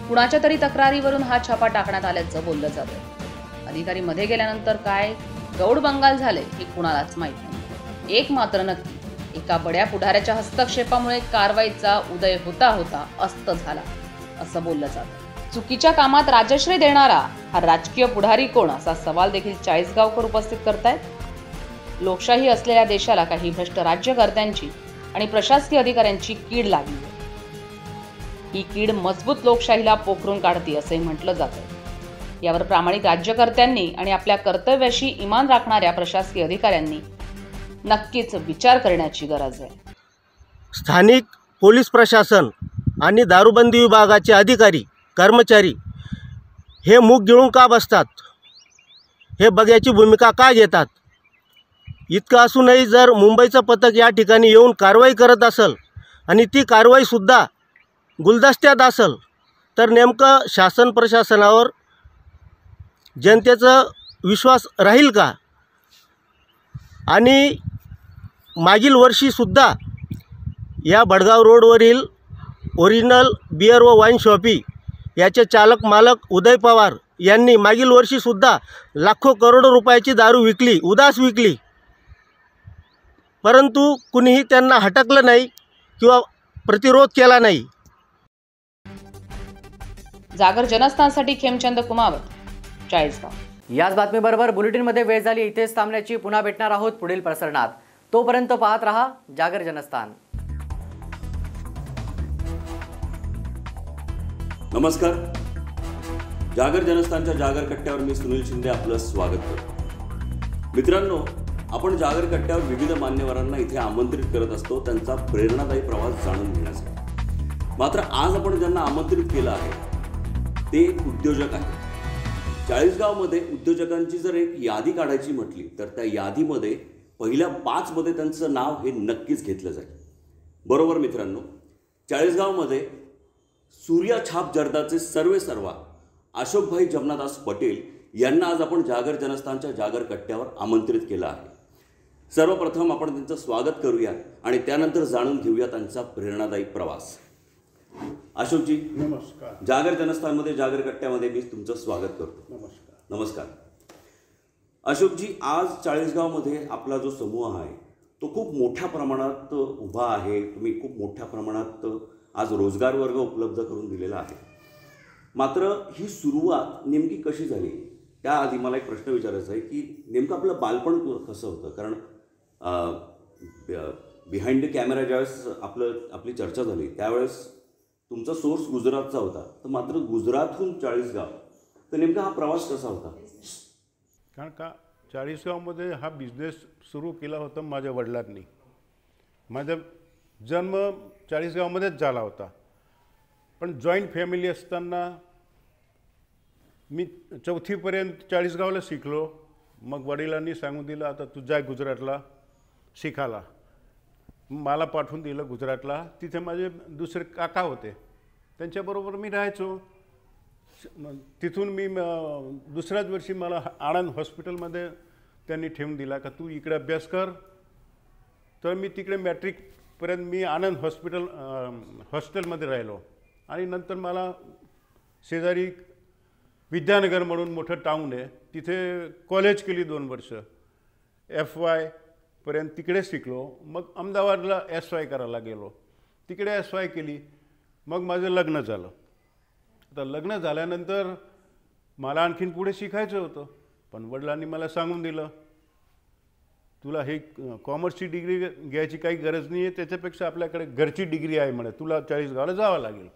[SPEAKER 3] कुणाच्या तरी तक्रारीवरून हा छापा टाकण्यात आल्याचं बोललं जातं. अधिकारी मध्ये गेल्यानंतर काय गौड बंगाल झाले हे कुणालाच माहित नाही. एक मात्र नक्की, एका बड्या पुढाऱ्याच्या हस्तक्षेपामुळे कारवाईचा उदय होता होता अस्त झाला, असं बोललं जातं. चुकीच्या कामात राजश्रय देणारा हा राजकीय पुढारी कोण, असा सवाल देखील चाळीसगावकर उपस्थित करतायत. लोकशाही असलेल्या देशाला काही भ्रष्ट राज्यकर्त्यांची आणि प्रशासकीय अधिकाऱ्यांची कीड लागली. ही कीड मजबूत लोकशाहीला पोखरून काढते असंही म्हटलं जातं. यावर प्रामाणिक राज्यकर्त्यांनी आणि आपल्या कर्तव्याशी इमान राखणाऱ्या प्रशासकीय अधिकाऱ्यांनी नक्कीच विचार करण्याची गरज आहे.
[SPEAKER 14] स्थानिक पोलीस प्रशासन आणि दारूबंदी विभागाचे अधिकारी कर्मचारी हे मूग गिळून का बसतात, हे बघ्याची भूमिका का घेतात? इतकं असूनही जर मुंबईचं पथक या ठिकाणी येऊन कारवाई करत असेल आणि ती कारवाईसुद्धा गुलदस्त्यात असेल, तर नेमकं शासन प्रशासनावर जनतेचा विश्वास राहील का? आणि मागील वर्षीसुद्धा या भडगाव रोडवरील ओरिजिनल बियर व वाईन शॉपी याचे चालक मालक उदय पवार यांनी मागील वर्षीसुद्धा लाखो करोडो रुपयाची दारू विकली, उदास विकली, परंतु कुणीही त्यांना हटकलं नाही किंवा प्रतिरोध केला नाही.
[SPEAKER 3] जागर जनस्थानसाठी खेमचंद कुमावत, चाळीसगाव.
[SPEAKER 2] याच बातमीबरोबर बुलेटिनमध्ये वेळ झाली इथेच थांबण्याची. पुन्हा भेटणार आहोत पुढील प्रसारणात. तोपर्यंत पाहत रहा जागर जनस्थान.
[SPEAKER 10] नमस्कार. जागर जनस्थानच्या जागर कट्ट्यावर मी सुनील शिंदे आपलं स्वागत करतो. मित्रांनो, आपण जागर कट्ट्यावर विविध मान्यवरांना इथे आमंत्रित करत असतो त्यांचा प्रेरणादायी प्रवास जाणून घेण्यासाठी. मात्र आज आपण ज्यांना आमंत्रित केलं आहे ते एक उद्योजक आहेत. चाळीसगावमध्ये उद्योजकांची जर एक यादी काढायची म्हटली तर त्या यादीमध्ये पहिल्या 5 मध्ये त्यांचं नाव हे नक्कीच घेतलं जाईल. बरोबर मित्रांनो, चाळीसगावमध्ये सूर्या छाप जर्दाचे सर्वेसर्वा अशोकभाई जमनादास पटेल यांना आज आपण जागर जनस्थानच्या जागर कट्ट्यावर आमंत्रित केलं आहे. सर्वप्रथम आपण त्यांचं स्वागत करूया आणि त्यानंतर जाणून घेऊया त्यांचा प्रेरणादायी प्रवास. अशोकजी
[SPEAKER 16] नमस्कार.
[SPEAKER 10] जागर जनस्थानमध्ये जागर कट्ट्यामध्ये मी तुमचं स्वागत करतो.
[SPEAKER 16] नमस्कार.
[SPEAKER 10] नमस्कार. अशोकजी, आज चाळीसगावमध्ये आपला जो समूह आहे तो खूप मोठ्या प्रमाणात उभा आहे. तुम्ही खूप मोठ्या प्रमाणात आज रोजगार वर्ग उपलब्ध करून दिलेला आहे. मात्र ही सुरुवात नेमकी कशी झाली त्याआधी मला एक प्रश्न विचारायचा आहे की नेमकं आपलं बालपण कसं होतं? कारण बिहाइंड द कॅमेरा ज्यावेळेस आपली चर्चा झाली त्यावेळेस तुमचा सोर्स गुजरातचा होता, तर मात्र गुजरातहून 40 गाव, तर नेमका हा प्रवास कसा होता?
[SPEAKER 16] कारण का 40 गावमध्ये हा बिझनेस सुरू केला होता माझ्या वडिलांनी. माझा जन्म 40 गावमध्येच झाला होता, पण जॉईंट फॅमिली असताना मी 4थीपर्यंत 40 गावला शिकलो. मग वडिलांनी सांगून दिलं, आता तू जाय गुजरातला शिकायला. मला पाठवून दिलं गुजरातला. तिथे माझे दुसरे काका होते, त्यांच्याबरोबर मी राहायचो. तिथून मी दुसऱ्याच वर्षी मला आनंद हॉस्पिटलमध्ये त्यांनी ठेवून दिला का तू इकडे अभ्यास कर. तर मी तिकडे मॅट्रिकपर्यंत मी आनंद हॉस्टेलमध्ये राहिलो. आणि नंतर मला शेजारी विद्यानगर म्हणून मोठं टाऊन आहे, तिथे कॉलेज केली 2 वर्ष. FY पर्यंत तिकडे शिकलो. मग अहमदाबादला SY करायला गेलो, तिकडे SY केली. मग माझं लग्न झालं. आता लग्न झाल्यानंतर मला आणखीन पुढे शिकायचं होतं, पण वडिलांनी मला सांगून दिलं, तुला हे कॉमर्सची डिग्री घ्यायची काही गरज नाही आहे, त्याच्यापेक्षा आपल्याकडे घरची डिग्री आहे म्हणे, तुला 40 गावला जावं लागेल.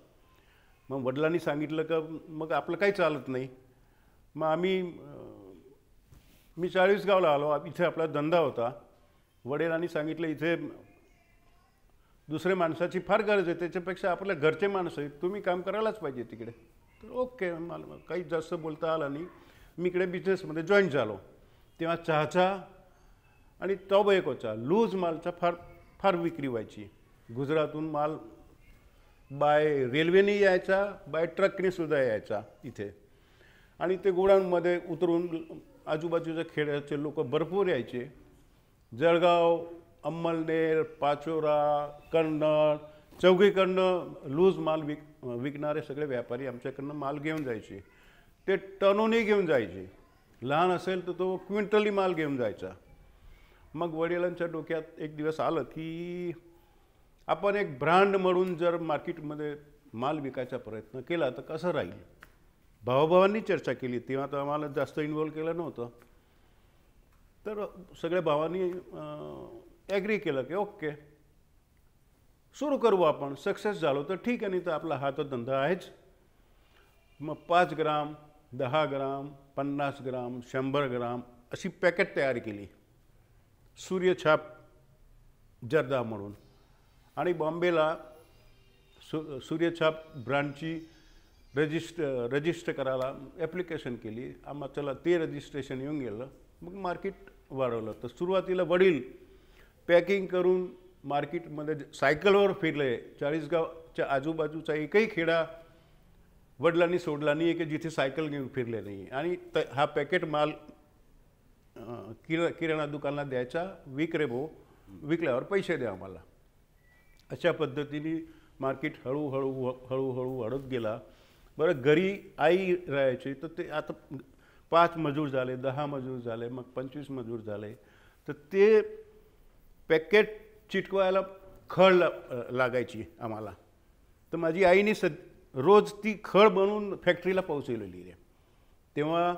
[SPEAKER 16] मग वडिलांनी सांगितलं का मग आपलं काही चालत नाही. मग मी 40 गावला आलो. इथे आपला धंदा होता. वडिलांनी सांगितलं इथे दुसऱ्या माणसाची फार गरज आहे, त्याच्यापेक्षा आपल्या घरचे माणसं आहेत, तुम्ही काम करायलाच पाहिजे तिकडे. तर ओके, मला काही जास्त बोलता आलं नाही. मी इकडे बिझनेसमध्ये जॉईन झालो. तेव्हा चहाचा आणि टॉबॅकोचा लूज मालचा फार विक्री व्हायची. गुजरातहून माल बाय रेल्वेने यायचा, बाय ट्रकने सुद्धा यायचा इथे. आणि ते गोडाऊनमध्ये उतरून आजूबाजूच्या खेड्याचे लोक भरपूर यायचे. जळगाव, अंमळनेर, पाचोरा, कन्नड, चौघीकडनं लूज माल विकणारे सगळे व्यापारी आमच्याकडनं माल घेऊन जायचे. ते टनोने घेऊन जायचे. लहान असेल तर तो क्विंटली माल घेऊन जायचा. मग वडिलांच्या डोक्यात एक दिवस आलं की आपण एक ब्रँड म्हणून जर मार्केटमध्ये माल विकायचा प्रयत्न केला तर कसं राहील. भावाभावांनी चर्चा केली. तेव्हा तर आम्हाला जास्त इन्व्हॉल्व केलं नव्हतं. तर सगळ्या भावांनी ॲग्री केलं की ओके सुरू करू आपण. सक्सेस झालो तर ठीक आहे, नाही तर आपला हा तर धंदा आहेच. मग 5 ग्राम, 10 ग्राम, 50 ग्राम, 100 ग्राम अशी पॅकेट तयार केली. सूर्यछाप जर्दा म्हणून. आणि बॉम्बेला सूर्यछाप ब्रँडची रजिस्टर करायला ॲप्लिकेशन केली. आम्हाला ते रजिस्ट्रेशन येऊन गेलं. मग मार्केट वाढवलं. तर सुरुवातीला वडील पॅकिंग करून मार्केटमध्ये सायकलवर फिरले. 40 गावच्या आजूबाजूचा एकही खेडा वडिलांनी सोडला नाही की जिथे सायकल घेऊन फिरले नाही. आणि हा पॅकेट माल किराणा दुकानाला द्यायचा, विकल्यावर पैसे द्या आम्हाला. अशा पद्धतीने मार्केट हळूहळू वाढत गेला. बरं, घरी आई राहायची, तर ते आता 5 मजूर झाले, 10 मजूर झाले, मग 25 मजूर झाले. तर ते पॅकेट चिटकवायला खळ लागायची आम्हाला. तर माझी आईने रोज ती खळ बनवून फॅक्टरीला पोहोचवलेली आहे. तेव्हा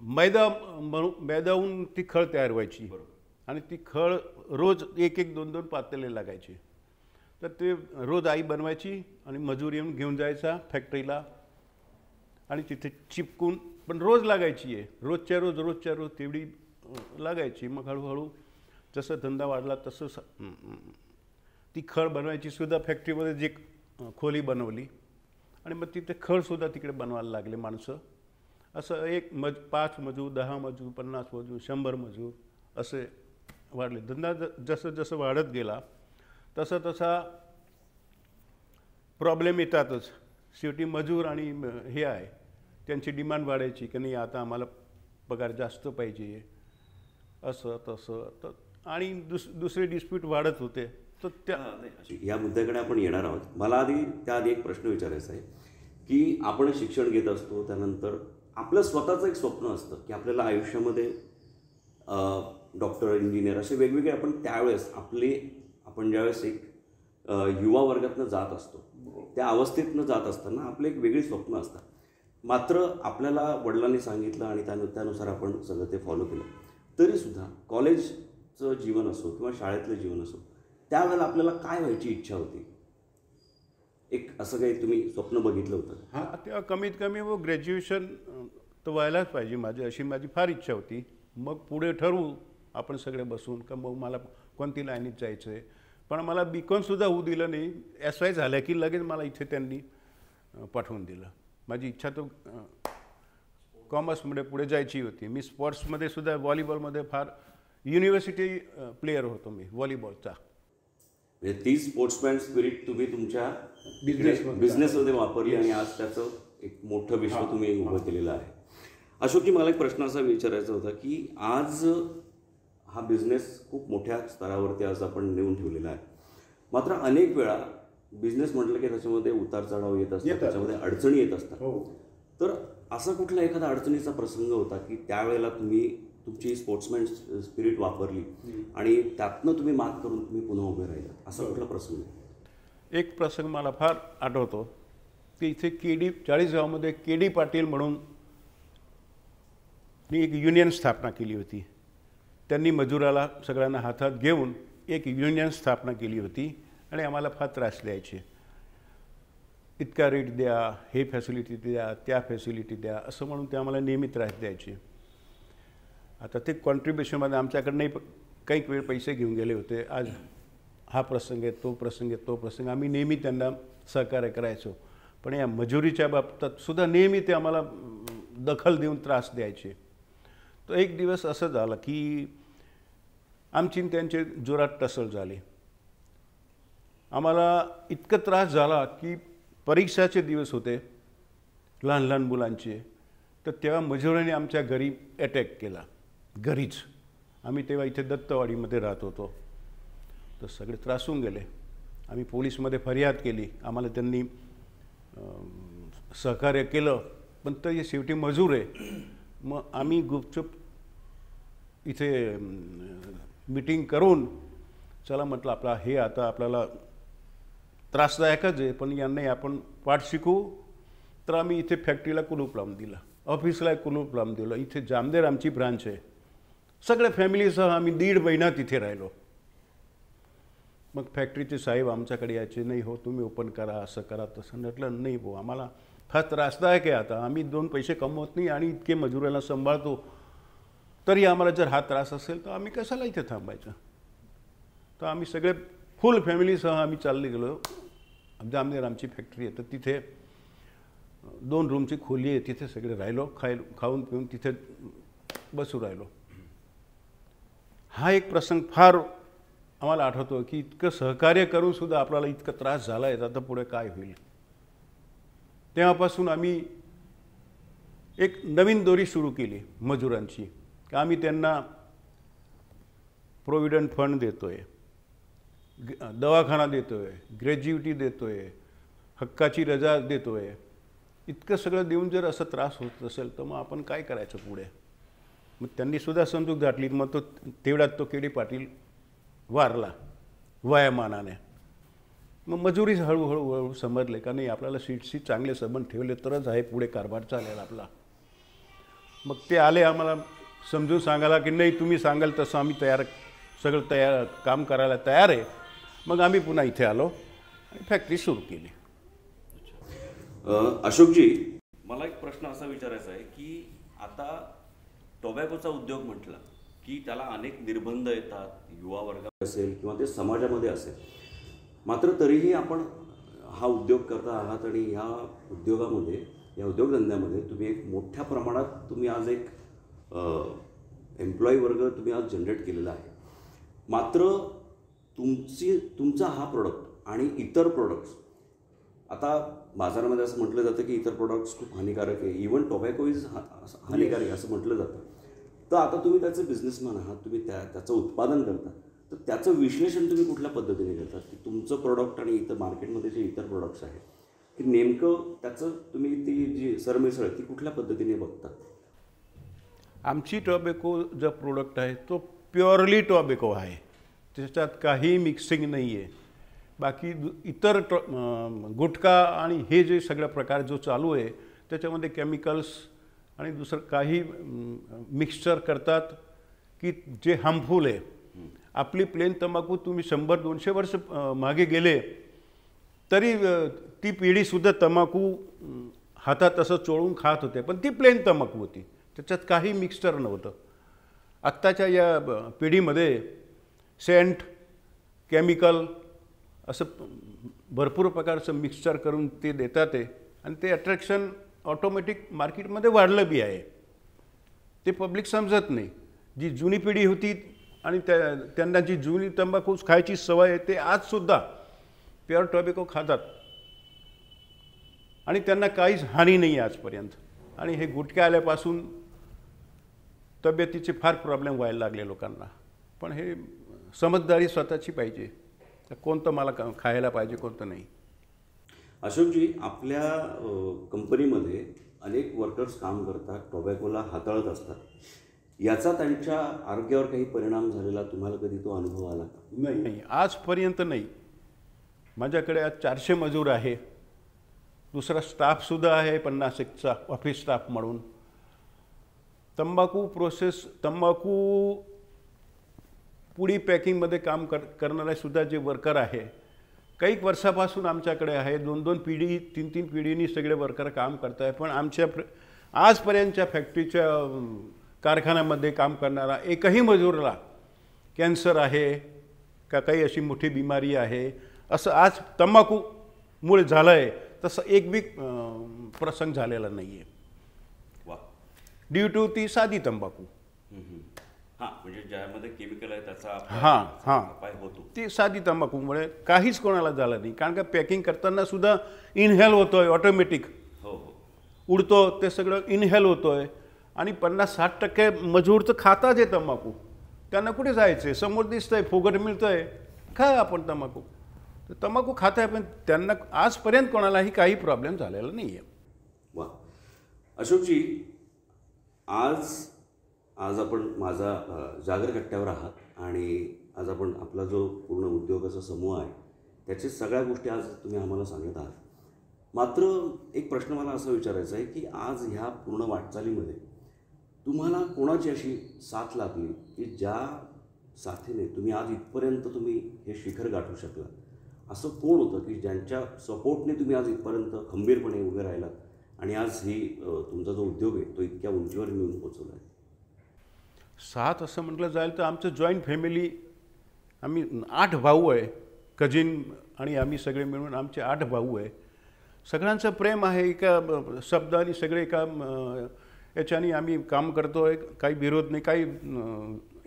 [SPEAKER 16] मैदाहून ती खळ तयार व्हायची आणि ती खळ रोज 1-1, 2-2 पातेले लागायचे. तर ते रोज आई बनवायची आणि मजूर येऊन घेऊन जायचा फॅक्टरीला आणि तिथे चिपकून, पण रोज लागायची आहे. रोजच्या रोज तेवढी लागायची. मग हळूहळू जसं धंदा वाढला तसं ती खळ बनवायची सुद्धा फॅक्टरीमध्ये जी खोली बनवली आणि मग तिथे खळसुद्धा तिकडे बनवायला लागले माणसं. असं 5 मजूर, 10 मजूर, 50 मजूर, 100 मजूर असे वाढले. धंदा जसं वाढत गेला तसा प्रॉब्लेम येतातच. शेवटी मजूर आणि हे आहे त्यांची डिमांड वाढायची की नाही आता आम्हाला पगार जास्त पाहिजे, असं तसं. तर आणि दुसरे डिस्प्यूट वाढत होते. तर
[SPEAKER 10] या मुद्द्याकडे आपण येणार आहोत. मला त्याआधी एक प्रश्न विचारायचा आहे की आपण शिक्षण घेत असतो, त्यानंतर आपलं स्वतःचं एक स्वप्न असतं की आपल्याला आयुष्यामध्ये डॉक्टर, इंजिनियर असे वेगवेगळे आपण त्यावेळेस आपण ज्यावेळेस एक युवा वर्गातनं जात असतो, त्या अवस्थेतनं जात असताना आपलं एक वेगळी स्वप्न असतात. मात्र आपल्याला वडिलांनी सांगितलं आणि त्यानुसार आपण सगळं ते फॉलो केलं. तरीसुद्धा कॉलेजचं जीवन असो किंवा शाळेतलं जीवन असो, त्यावेळेला आपल्याला काय व्हायची इच्छा होती? एक असं काही तुम्ही स्वप्न बघितलं होतं?
[SPEAKER 16] हां, तेव्हा कमीत कमी ग्रॅज्युएशन तर व्हायलाच पाहिजे अशी माझी फार इच्छा होती. मग पुढे ठरवू आपण सगळे बसून का मग मला कोणती लाईनीत जायचं आहे. पण मला BComसुद्धा होऊ दिलं नाही. SY झालं की लगेच मला इथे त्यांनी पाठवून दिलं. माझी इच्छा तर कॉमर्समध्ये पुढे जायची होती. मी स्पोर्ट्समध्ये सुद्धा व्हॉलीबॉलमध्ये फार युनिव्हर्सिटी प्लेयर होतो मी व्हॉलीबॉलचा.
[SPEAKER 10] म्हणजे ती स्पोर्ट्समॅन स्पिरिट तुम्ही तुमच्या बिझनेसमध्ये वापरली आणि आज त्याचं एक मोठं विश्व तुम्ही उभं केलेलं आहे. अशोकजी, मला एक प्रश्न असा विचारायचा होता की आज हा बिझनेस खूप मोठ्या स्तरावरती आज आपण नेऊन ठेवलेला आहे. मात्र अनेक वेळा बिझनेस म्हटलं की त्याच्यामध्ये उतार चढाव येत असतात, त्याच्यामध्ये अडचणी येत असतात. तर असा कुठला एखादा अडचणीचा प्रसंग होता की त्यावेळेला तुम्ही तुमची स्पोर्ट्समॅन स्पिरिट वापरली आणि त्यातनं तुम्ही मात करून तुम्ही पुन्हा उभे राहिला, असा कुठला प्रसंग?
[SPEAKER 16] एक प्रसंग मला फार आठवतो की इथे चाळीसगावमध्ये KD पाटील म्हणून मी एक युनियन स्थापना केली होती. त्यांनी मजुराला सगळ्यांना हातात घेऊन एक युनियन स्थापना केली होती आणि आम्हाला फार त्रास द्यायचे. इतका रेट द्या, हे फॅसिलिटी द्या, त्या फॅसिलिटी द्या, असं म्हणून ते आम्हाला नेहमी त्रास द्यायचे. आता ते कॉन्ट्रीब्युशनमध्ये आमच्याकडनंही काही वेळ पैसे घेऊन गेले होते. आज हा प्रसंग आहे, तो प्रसंग आहे, तो प्रसंग, आम्ही नेहमी त्यांना सहकार्य करायचो. पण या मजुरीच्या बाबतीत सुद्धा नेहमी ते आम्हाला दखल देऊन त्रास द्यायचे. तो एक दिवस असं झालं की आमची त्यांचे जोरात टसल झाली. आम्हाला इतकं त्रास झाला की परीक्षाचे दिवस होते लहान लहान मुलांचे. तर तेव्हा मजुरांनी आमच्या घरी अटॅक केला, घरीच. आम्ही तेव्हा इथे दत्तवाडीमध्ये राहत होतो. तर सगळे त्रासून गेले. आम्ही पोलीसमध्ये फरियाद केली. आम्हाला त्यांनी सहकार्य केलं, पण ते शेवटी मजूर आहे. मग आम्ही गुपचूप इथे मीटिंग करून चला म्हटलं आता आपल्याला त्रासदायकच आहे, पण यांना आपण पाठ शिकू. तर आम्ही इथे फॅक्टरीला कुलूप लावून दिलं, ऑफिसला कुलूप लावून दिलं. इथे जामनेर आमची ब्रांच आहे. सगळ्या फॅमिलीसह आम्ही 1.5 महिना तिथे राहिलो. मग फॅक्टरीचे साहेब आमच्याकडे यायचे, नाही हो तुम्ही ओपन करा, असं करा, तसं. म्हटलं नाही भाऊ, आम्हाला फार त्रासदायक आहे. आता आम्ही 2 पैसे कमवत नाही आणि इतके मजुराला सांभाळतो, तरी आम्हाला जर हा त्रास असेल तर आम्ही कशाला इथे थांबायचं. तर आम्ही सगळे फुल फॅमिलीसह आम्ही चालले गेलो. जामनेर आमची फॅक्टरी आहे, तर तिथे 2 रूमची खोली आहे. तिथे सगळे राहिलो, खाऊन पिऊन तिथे बसू राहिलो. हा एक प्रसंग फार आम्हाला आठवतो की इतकं सहकार्य करून सुद्धा आपल्याला इतका त्रास झाला आहे, आता पुढे काय होईल. तेव्हापासून आम्ही एक नवीन दोरी सुरू केली मजुरांची. आम्ही त्यांना प्रोव्हिडंट फंड देतोय, दवाखाना देतोय, ग्रॅज्युइटी देतोय, हक्काची रजा देतोय. इतकं सगळं देऊन जर असं त्रास होत असेल तर मग आपण काय करायचं पुढे. मग त्यांनी सुद्धा समजूत घातली. मग तेवढ्यात तो KD पाटील वारला वयामानाने. मग मजुरी हळूहळू समजले का नाही, आपल्याला सीटशी चांगले संबंध ठेवले तरच आहे पुढे कारभार चालेल आपला. मग ते आले आम्हाला समजून सांगायला की नाही तुम्ही सांगाल तसं आम्ही सगळं काम करायला तयार आहे. मग आम्ही पुन्हा इथे आलो आणि फॅक्टरी सुरू केली.
[SPEAKER 10] अशोकजी, मला एक प्रश्न असा विचारायचा आहे की आता टोबॅकोचा उद्योग म्हटला की त्याला अनेक निर्बंध येतात, युवा वर्गात असेल किंवा ते समाजामध्ये असेल. मात्र तरीही आपण हा उद्योग करता आहात आणि ह्या उद्योगामध्ये, या उद्योगधंद्यामध्ये तुम्ही एक मोठ्या प्रमाणात तुम्ही आज एक एम्प्लॉई वर्ग तुम्ही आज जनरेट केलेला आहे. मात्र तुमचा हा प्रोडक्ट आणि इतर प्रोडक्ट्स, आता बाजारामध्ये असं म्हटलं जातं की इतर प्रोडक्ट्स खूप हानिकारक आहे, इवन टोबॅको इज हानिकारक आहे असं म्हटलं जातं. तर आता तुम्ही त्याचे बिझनेसमॅन आहात, तुम्ही त्याचं उत्पादन करता, तर त्याचं विश्लेषण तुम्ही कुठल्या पद्धतीने करतात की तुमचं प्रोडक्ट आणि इतर मार्केटमध्ये जे इतर प्रोडक्ट्स आहेत की नेमकं त्याचं तुम्ही ती जी सरमिसळ ती कुठल्या पद्धतीने बघतात?
[SPEAKER 16] आमची टोबॅको जो प्रोडक्ट आहे तो प्युअरली टोबॅको आहे, त्याच्यात काही मिक्सिंग नाही आहे. बाकी इतर गुटखा आणि हे जे सगळा प्रकार जो चालू आहे त्याच्यामध्ये केमिकल्स आणि दुसरं काही मिक्सचर करतात की जे हार्मफुल आहे. आपली प्लेन तंबाखू तुम्ही 100-200 वर्ष मागे गेले तरी ती पिढीसुद्धा तंबाखू हातात असं चोळून खात होते, पण ती प्लेन तंबाखू होती, त्याच्यात काही मिक्सचर नव्हतं. आत्ताच्या या पिढीमध्ये सेंट, केमिकल असं भरपूर प्रकारचं मिक्सचर करून ते देतात आहे आणि ते अट्रॅक्शन ऑटोमॅटिक मार्केटमध्ये वाढलं बी आहे. ते पब्लिक समजत नाही. जी जुनी पिढी होती आणि त्यांना जी जुनी तंबाखू खायची सवय आहे ते आजसुद्धा प्युअर टॉबॅको खातात आणि त्यांना काहीच हानी नाही आहे आजपर्यंत. आणि हे गुटखे आल्यापासून तब्येतीचे फार प्रॉब्लेम व्हायला लागले लोकांना. पण हे समजदारी स्वतःची पाहिजे, कोणतं मला खायला पाहिजे कोणतं नाही.
[SPEAKER 10] अशोकजी, आपल्या कंपनीमध्ये अनेक वर्कर्स काम करतात, टोबॅकोला हाताळत असतात. याचा त्यांच्या आरोग्यावर काही परिणाम झालेला तुम्हाला कधी तो अनुभव आला का?
[SPEAKER 16] नाही, आजपर्यंत नाही. माझ्याकडे आज 400 मजूर आहे, दुसरा स्टाफसुद्धा आहे 50-1चा ऑफिस स्टाफ म्हणून. तंबाखू पुडी पॅकिंगमध्ये काम करणारे सुद्धा जे वर्कर आहे, काही वर्षापासून आमच्याकडे आहे. 2-2 पिढी 3-3 पिढींनी सगळे वर्कर काम करत आहे. पण आमच्या आजपर्यंतच्या फॅक्टरीच्या कारखान्यामध्ये काम करणारा एकही मजूरला कॅन्सर आहे का काही अशी मोठी बिमारी आहे असं आज तंबाखूमुळे झालं आहे तसं एक बी प्रसंग झालेला नाही आहे. ड्यू टू ती साधी तंबाखू.
[SPEAKER 10] हां, म्हणजे ज्यामध्ये केमिकल आहे त्याचा
[SPEAKER 16] हां
[SPEAKER 10] होतो.
[SPEAKER 16] ती साधी तंबाखूमुळे काहीच कोणाला झालं नाही. कारण का पॅकिंग करताना सुद्धा इनहेल होतोय, ऑटोमॅटिक उडतो, ते सगळं इनहेल होतोय. आणि 50-60% मजूर तर खातात आहे तंबाखू. त्यांना कुठे जायचं आहे, समोर दिसतंय, फुकट मिळतंय, काय आपण तंबाखू. तर तंबाखू खात आहे, पण त्यांना आजपर्यंत कोणालाही काही प्रॉब्लेम झालेला नाही आहे.
[SPEAKER 10] वा. अशोकजी, आज आपण माझा जागर कट्ट्यावर आहात आणि आज आपण आपला जो पूर्ण उद्योगाचा समूह आहे त्याची सगळ्या गोष्टी आज तुम्ही आम्हाला सांगत आहात. मात्र एक प्रश्न मला असा विचारायचा आहे की आज ह्या पूर्ण वाटचालीमध्ये तुम्हाला कोणाची अशी साथ लागली की ज्या साथीने तुम्ही आज इथपर्यंत तुम्ही हे शिखर गाठू शकला? असं कोण होतं की ज्यांच्या सपोर्टने तुम्ही आज इथपर्यंत खंबीरपणे उभे राहिलात आणि आज ही तुमचा जो उद्योग आहे तो इतक्या उंचीवर नेऊन पोचवला आहे?
[SPEAKER 16] साथ असं म्हटलं जाईल तर आमचं जॉईंट फॅमिली, आम्ही 8 भाऊ आहे, कजिन आणि आम्ही सगळे मिळून आमचे 8 भाऊ आहे. सगळ्यांचं प्रेम आहे, एका शब्दाने सगळे एका याच्याने आम्ही काम करतो आहे. काही विरोध नाही, काही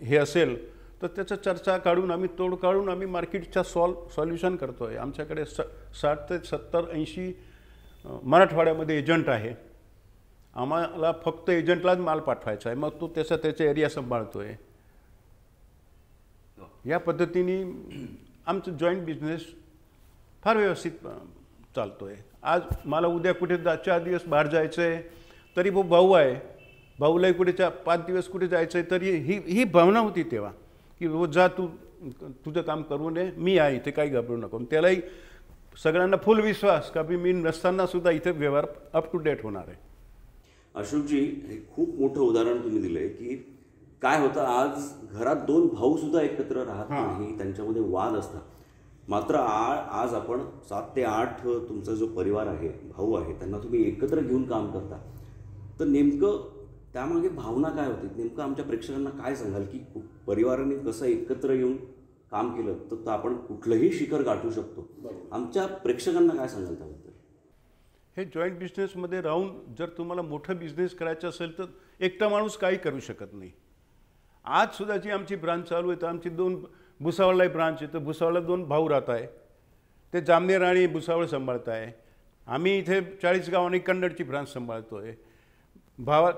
[SPEAKER 16] हे असेल तर त्याचं चर्चा काढून आम्ही तोड काढून आम्ही मार्केटच्या सॉल्युशन करतो आहे. आमच्याकडे 60 ते 70-80 मराठवाड्यामध्ये एजंट आहे. आम्हाला फक्त एजंटलाच माल पाठवायचा आहे, मग तो त्याचा एरिया सांभाळतो आहे. या पद्धतीने आमचं जॉईंट बिझनेस फार व्यवस्थित चालतो आहे. आज मला उद्या कुठे 4 दिवस बाहेर जायचं आहे तरी भाऊ आहे, भाऊलाही कुठे 5 दिवस कुठे जायचं आहे तरी ही भावना होती तेव्हा की जा तू तुझं काम करू नये, मी आहे इथे, काही घाबरू नको. त्यालाही सगळ्यांना फुल विश्वास का मी नसताना सुद्धा इथे व्यवहार अप टू डेट होणार आहे.
[SPEAKER 10] अशोकजी, हे खूप मोठं उदाहरण तुम्ही दिलं आहे की काय होतं, आज घरात 2 भाऊ सुद्धा एकत्र राहत नाही, त्यांच्यामध्ये वाद असतात. मात्र आज आपण 7 ते 8 तुमचा जो परिवार आहे, भाऊ आहे, त्यांना तुम्ही एकत्र घेऊन काम करता. तर नेमकं त्यामागे भावना काय होती? नेमकं आमच्या प्रेक्षकांना काय सांगाल की परिवाराने कसं एकत्र येऊन काम केलं तर आपण कुठलंही शिखर गाठू शकतो? आमच्या प्रेक्षकांना काय सांगाल त्याबद्दल?
[SPEAKER 16] हे जॉईंट बिझनेसमध्ये राहून जर तुम्हाला मोठं बिझनेस करायचं असेल तर एकटा माणूस काही करू शकत नाही. आजसुद्धा जी आमची ब्रांच चालू आहे तर आमची 2 भुसावळला ब्रांच आहे, तर भुसावळला 2 भाऊ राहत आहे, ते जामनेर आणि भुसावळ सांभाळत आहे. आम्ही इथे 40 गावांनी कन्नडची ब्रांच सांभाळतो आहे.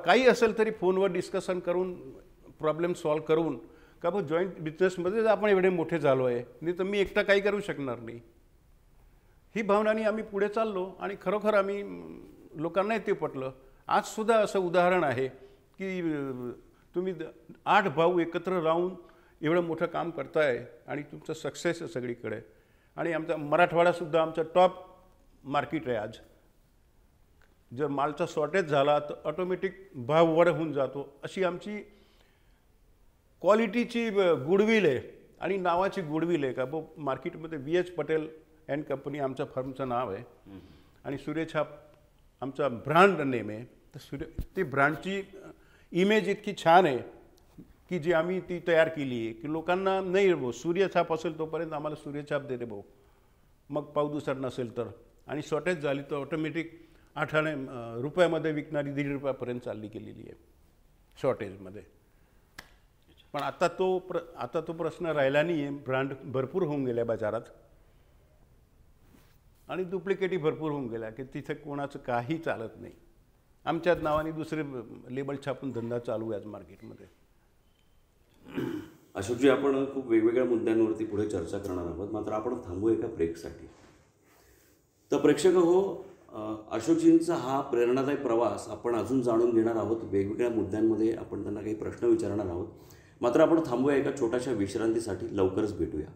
[SPEAKER 16] काही असेल तरी फोनवर डिस्कशन करून प्रॉब्लेम सॉल्व करून का बघ जॉईंट बिझनेसमध्ये आपण एवढे मोठे झालो आहे, नाही तर मी एकटा काही करू शकणार नाही. ही भावनाने आम्ही पुढे चाललो आणि खरोखर आम्ही लोकांनाही ते पटलं. आजसुद्धा असं उदाहरण आहे की तुम्ही 8 भाऊ एकत्र राहून एवढं मोठं काम करताय आणि तुमचं सक्सेस आहे सगळीकडे. आणि आमचा मराठवाडासुद्धा आमचं टॉप मार्केट आहे. आज जर मालचा शॉर्टेज झाला तर ऑटोमॅटिक भाव वर होऊन जातो. अशी आमची क्वालिटीची गुडविल आहे आणि नावाची गुडविल आहे का मार्केटमध्ये VH पटेल अँड कंपनी आमच्या फर्मचं नाव आहे आणि सूर्यछाप आमचा ब्रँड नेम आहे. तर ते ब्रँडची इमेज इतकी छान आहे की जी आम्ही ती तयार केली आहे की लोकांना नाही भाऊ सूर्यछाप असेल तोपर्यंत आम्हाला सूर्यछाप दे रे भाऊ, मग पावदुसर नसेल तर, आणि शॉर्टेज झाली तर ऑटोमॅटिक 8 रुपयामध्ये विकणारी 1.5 रुपयापर्यंत चालली गेलेली आहे शॉर्टेजमध्ये. पण आता तो प्रश्न राहिला नाही आहे. ब्रँड भरपूर होऊन गेल्या बाजारात आणि डुप्लिकेटी भरपूर होऊन गेल्या की तिथे कोणाचं काही चालत नाही. आमच्याच नावाने दुसरे लेबल छापून धंदा चालू आहे आज मार्केटमध्ये.
[SPEAKER 10] अशोकजी, आपण खूप वेगवेगळ्या मुद्द्यांवरती पुढे चर्चा करणार आहोत, मात्र आपण थांबू एका ब्रेकसाठी. तर प्रेक्षक हो, अशोकजींचा हा प्रेरणादायी प्रवास आपण अजून जाणून घेणार आहोत. वेगवेगळ्या मुद्द्यांमध्ये आपण त्यांना काही प्रश्न विचारणार आहोत, मात्र आपण थांबूया एका छोट्याशा विश्रांतीसाठी. लवकरच भेटूया.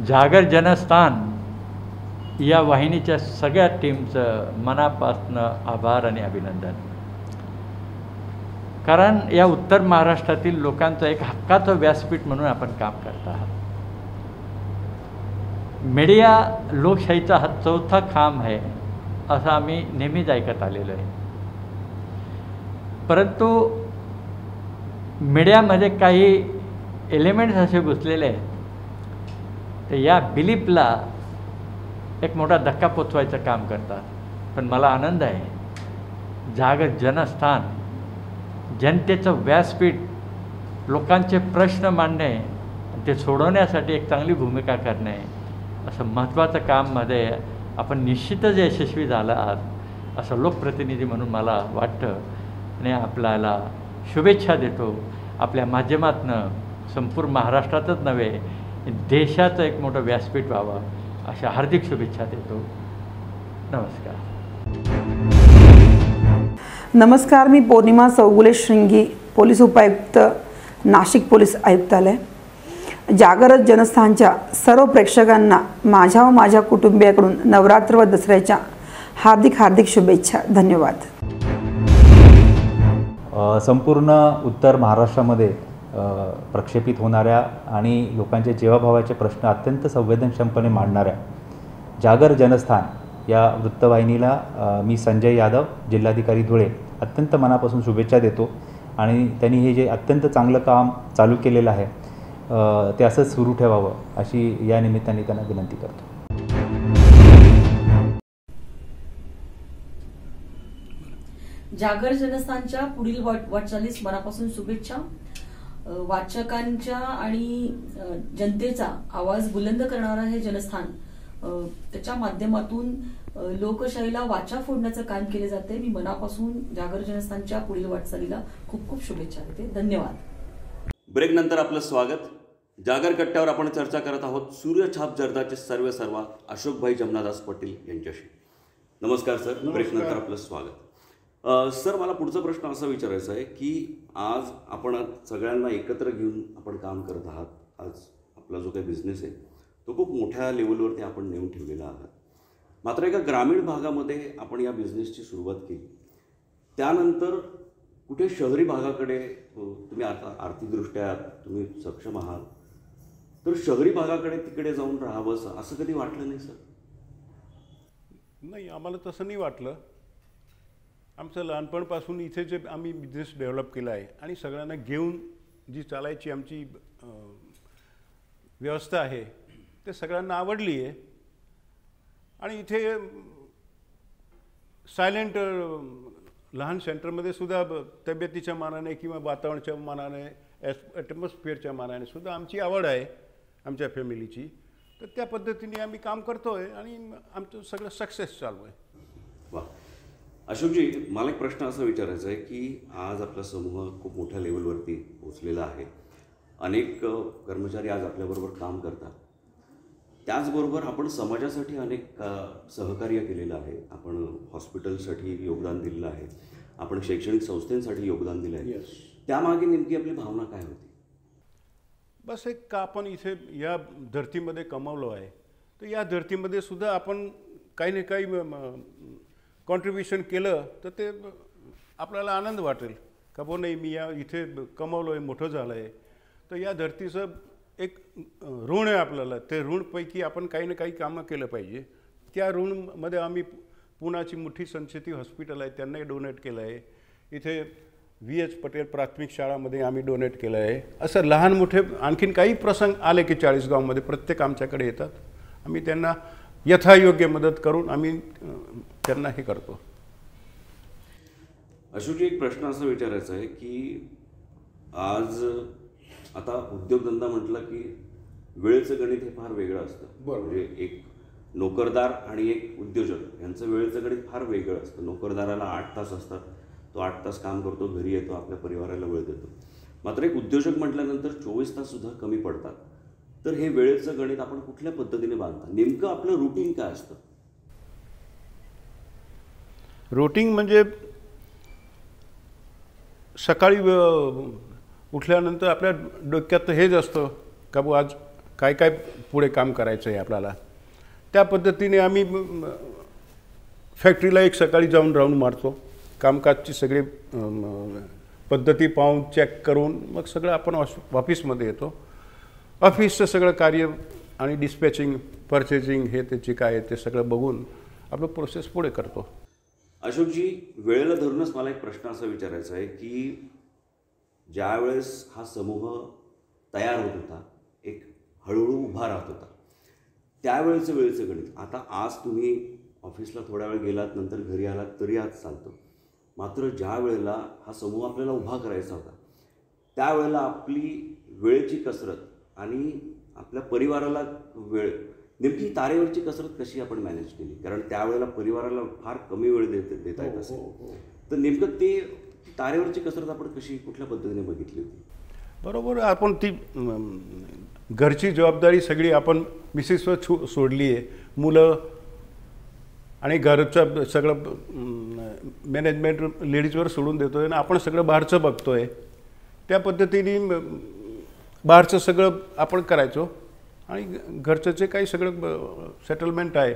[SPEAKER 17] जागर जनस्थान या वाहिनीच्या सगळ्या टीमचं मनापासनं आभार आणि अभिनंदन. कारण या उत्तर महाराष्ट्रातील लोकांचं एक हक्काचं व्यासपीठ म्हणून आपण काम करत आहात. मीडिया लोकशाहीचा हा चौथा खांब आहे असं आम्ही नेहमीच ऐकत आलेलो आहे. परंतु मीडियामध्ये काही एलिमेंट्स असे घुसलेले आहेत तर या बिलीफला एक मोठा धक्का पोचवायचं काम करतात. पण मला आनंद आहे, जागर जनस्थान जनतेचं व्यासपीठ, लोकांचे प्रश्न मांडणे, ते सोडवण्यासाठी एक चांगली भूमिका करणे, असं महत्त्वाचं काममध्ये आपण निश्चितच यशस्वी झाला आहात असं लोकप्रतिनिधी म्हणून मला वाटतं. आणि आपल्याला शुभेच्छा देतो. आपल्या माध्यमातनं संपूर्ण महाराष्ट्रातच नव्हे देशाचं एक मोठं व्यासपीठ व्हावं अशा हार्दिक शुभेच्छा देतो. नमस्कार.
[SPEAKER 18] नमस्कार, मी पौर्णिमा चौगुले श्रृंगी, पोलीस उपायुक्त, नाशिक पोलीस आयुक्तालय. जागर जनस्थानच्या सर्व प्रेक्षकांना माझ्या व माझ्या कुटुंबियाकडून नवरात्र व दसऱ्याच्या हार्दिक शुभेच्छा. धन्यवाद.
[SPEAKER 19] संपूर्ण उत्तर महाराष्ट्रामध्ये प्रक्षेपित होणाऱ्या आणि लोकांचे जीवाभावाचे प्रश्न अत्यंत संवेदनक्षमपणे मांडणाऱ्या जागर जनस्थान या वृत्तवाहिनीला मी संजय यादव, जिल्हाधिकारी धुळे, अत्यंत मनापासून शुभेच्छा देतो. आणि त्यांनी हे जे अत्यंत चांगलं काम चालू केलेलं आहे ते असंच सुरू ठेवावं अशी या निमित्ताने त्यांना विनंती करतो.
[SPEAKER 3] जागर जनस्थानच्या पुढील वाटचालीस मनापासून शुभेच्छा. वाचकांच्या आणि जनतेचा आवाज बुलंद करणारा हे जनस्थान, त्याच्या माध्यमातून लोकशाहीला वाचा फोडण्याचं काम केले जाते. मी मनापासून जागर जनस्थानच्या पुढील वाटचालीला खूप खूप शुभेच्छा देते. धन्यवाद.
[SPEAKER 10] ब्रेक नंतर आपलं स्वागत. जागर कट्ट्यावर आपण चर्चा करत आहोत सूर्यछाप जर्दाचे सर्वेसर्वा अशोकभाई जमनादास पाटील यांच्याशी. नमस्कार सर. ब्रेक नंतर आपलं स्वागत. सर, मला पुढचा प्रश्न असा विचारायचा आहे की आज आपण सगळ्यांना एकत्र घेऊन आपण काम करत आहात. आज आपला जो काही बिझनेस आहे तो खूप मोठ्या लेवलवरती आपण नेऊन ठेवलेला आहात. मात्र एका ग्रामीण भागामध्ये आपण या बिझनेसची सुरुवात केली, त्यानंतर कुठे शहरी भागाकडे तुम्ही आता आर्थिकदृष्ट्या तुम्ही सक्षम आहात, तर शहरी भागाकडे तिकडे जाऊन राहावं असं कधी वाटलं नाही सर?
[SPEAKER 16] नाही, आम्हाला तसं नाही वाटलं. आमचं लहानपणापासून इथे जे आम्ही बिझनेस डेव्हलप केला आहे आणि सगळ्यांना घेऊन जी चालायची आमची व्यवस्था आहे ते सगळ्यांना आवडली आहे. आणि इथे सायलेंट लहान सेंटरमध्ये सुद्धा तब्येतीच्या मानाने किंवा वातावरणाच्या मानाने, ॲटमॉस्फिअरच्या मानाने सुद्धा आमची आवड आहे आमच्या फॅमिलीची. तर त्या पद्धतीने आम्ही काम करतो आहे आणि आमचं सगळं सक्सेस चालू आहे.
[SPEAKER 10] वा. अशोकजी, मला एक प्रश्न असा विचारायचा आहे की आज आपला समूह खूप मोठ्या लेवलवरती पोचलेला आहे. अनेक कर्मचारी आज आपल्याबरोबर काम करतात. त्याचबरोबर आपण समाजासाठी अनेक सहकार्य केलेलं आहे. आपण हॉस्पिटलसाठी योगदान दिलेलं आहे, आपण शैक्षणिक संस्थांसाठी योगदान दिलं आहे. त्यामागे नेमकी आपली भावना काय होती?
[SPEAKER 16] बस एक का आपण इथे या धर्तीमध्ये कमावलो आहे, तर या धर्तीमध्ये सुद्धा आपण काही ना काही कॉन्ट्रीब्युशन केलं तर ते आपल्याला आनंद वाटेल का बो नाही मी या इथे कमावलो आहे, मोठं झालं आहे. तर या धर्तीचं एक ऋण आहे आपल्याला, ते ऋणपैकी आपण काही ना काही कामं केलं पाहिजे. त्या ऋणमध्ये आम्ही पुण्याची मोठी संचेती हॉस्पिटल आहे त्यांनाही डोनेट केलं आहे. इथे VH पटेल प्राथमिक शाळामध्ये आम्ही डोनेट केलं आहे. असं लहान मोठे आणखीन काही प्रसंग आले की 40गावमध्ये प्रत्येक आमच्याकडे येतात. आम्ही त्यांना यथायोग्य मदत करून आम्ही त्यांना हे करतो.
[SPEAKER 10] अशोकजी, एक प्रश्न असा विचारायचा आहे की आज आता उद्योगधंदा म्हटलं की वेळेचं गणित हे फार वेगळं असतं. म्हणजे एक नोकरदार आणि एक उद्योजक यांचं वेळेचं गणित फार वेगळं असतं. नोकरदाराला 8 तास असतात, तो 8 तास काम करतो, घरी येतो, आपल्या परिवाराला वेळ देतो. मात्र एक उद्योजक म्हटल्यानंतर 24 ताससुद्धा कमी पडतात. तर हे वेळेचं गणित आपण कुठल्या पद्धतीने बांधता? नेमकं आपलं रुटीन काय असतं?
[SPEAKER 16] रुटीन म्हणजे सकाळी उठल्यानंतर आपल्या डोक्यात हेच असतं का बुवा आज काय काय पुढे काम करायचं आहे आपल्याला. त्या पद्धतीने आम्ही फॅक्टरीला एक सकाळी जाऊन राऊंड मारतो, कामकाजची सगळी पद्धती पाहून चेक करून मग सगळं आपण ऑफिसमध्ये येतो. ऑफिसचं सगळं कार्य आणि डिस्पॅचिंग, परचेजिंग हे त्याची काय ते सगळं बघून आपलं प्रोसेस पुढे करतो.
[SPEAKER 10] अशोकजी, वेळेला धरूनच मला एक प्रश्न असा विचारायचा आहे की ज्या वेळेस हा समूह तयार होत होता, एक हळूहळू उभा राहत होता, त्यावेळेचं वेळेचं गणित, आता आज तुम्ही ऑफिसला थोडा वेळ गेलात, नंतर घरी आलात तरी आज चालतं. मात्र ज्या वेळेला हा समूह आपल्याला उभा करायचा होता त्यावेळेला आपली वेळेची कसरत आणि आपल्या परिवाराला वेळ, नेमकी तारेवरची कसरत कशी आपण मॅनेज केली? कारण त्यावेळेला परिवाराला फार कमी वेळ देता येत असेल, तर नेमकं ते तारेवरची कसरत आपण कशी कुठल्या पद्धतीने बघितली होती?
[SPEAKER 16] बरोबर, आपण ती घरची जबाबदारी सगळी आपण मिसेसवर सोडली आहे. मुलं आणि घरचं सगळं मॅनेजमेंट लेडीजवर सोडून देतो आहे आणि आपण सगळं बाहेरचं बघतो आहे. त्या पद्धतीने बाहेरचं सगळं आपण करायचो आणि घरचं जे काही सगळं सेटलमेंट आहे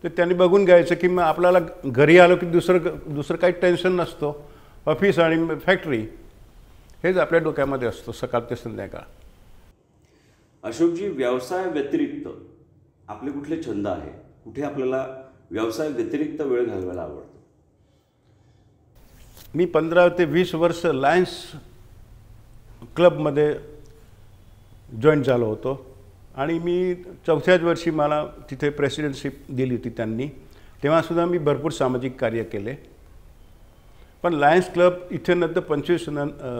[SPEAKER 16] ते त्यांनी बघून घ्यायचं की मग आपल्याला घरी आलो की दुसरं काही टेन्शन नसतो. ऑफिस आणि फॅक्टरी हेच आपल्या डोक्यामध्ये असतो सकाळ ते संध्याकाळ.
[SPEAKER 10] अशोकजी, व्यवसाय व्यतिरिक्त आपले कुठले छंद आहे? कुठे आपल्याला व्यवसाय व्यतिरिक्त वेळ घालवायला आवडतो?
[SPEAKER 16] मी 15 ते 20 वर्ष लायन्स क्लबमध्ये जॉईन झालो होतो आणि मी 4थ्याच वर्षी मला तिथे प्रेसिडेंटशिप दिली होती त्यांनी. तेव्हासुद्धा मी भरपूर सामाजिक कार्य केले. पण लायन्स क्लब इथे नंतर 25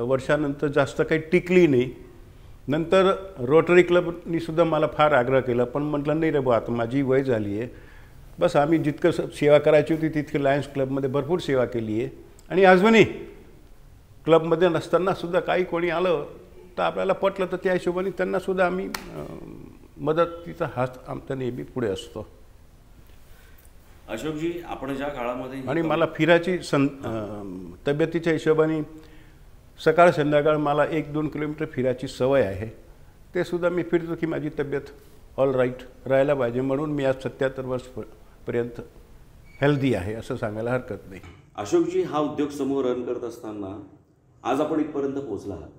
[SPEAKER 16] वर्षानंतर जास्त काही टिकली नाही. नंतर रोटरी क्लबनी सुद्धा मला फार आग्रह केला, पण म्हटलं नाही रे बा, आता माझी वय झाली आहे, बस आम्ही जितकं सेवा करायची होती तितकी लायन्स क्लबमध्ये भरपूर सेवा केली आहे. आणि अजूनही क्लबमध्ये नसतानासुद्धा काही कोणी आलं तर आपल्याला पटलं तर त्या हिशोबाने त्यांनासुद्धा आम्ही मदतीचा हात आमचा नेहमी पुढे असतो.
[SPEAKER 10] अशोकजी, आपण ज्या काळामध्ये
[SPEAKER 16] आणि मला फिरायची तब्येतीच्या हिशोबाने सकाळ संध्याकाळ मला 1-2 किलोमीटर फिरायची सवय आहे. ते सुद्धा मी फिरतो की माझी तब्येत ऑल राईट राहायला पाहिजे, म्हणून मी आज 77 वर्षपर्यंत हेल्दी आहे असं सांगायला हरकत नाही.
[SPEAKER 10] अशोकजी, हा उद्योग समूह रन करत असताना आज आपण इथपर्यंत पोहोचला आहात.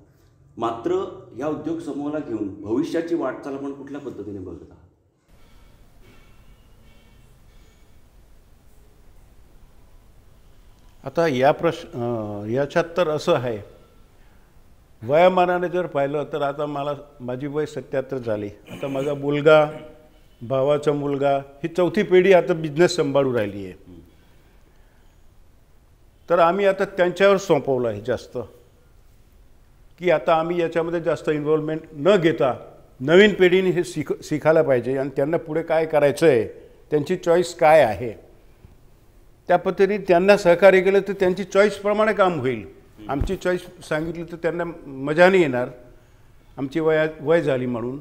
[SPEAKER 10] मात्र या उद्योग समूहाला घेऊन भविष्याची वाटचाल आपण कुठल्या पद्धतीने बघत आहात?
[SPEAKER 16] आता याच्यात तर असं आहे, वयामानाने जर पाहिलं तर आता माझी वय 77 झाली. आता माझा मुलगा, भावाचा मुलगा, ही 4थी पिढी आता बिझनेस सांभाळून राहिली आहे. तर आम्ही आता त्यांच्यावर सोपवलं आहे जास्त, की आता आम्ही याच्यामध्ये जास्त इन्व्हॉल्वमेंट न घेता नवीन पिढीने हे शिकायला पाहिजे आणि त्यांना पुढे काय करायचं आहे, त्यांची चॉईस काय आहे, त्या पद्धतीने त्यांना सहकार्य केलं तर त्यांची चॉईसप्रमाणे काम होईल. आमची चॉईस सांगितली तर त्यांना मजा नाही येणार, आमची वय झाली म्हणून.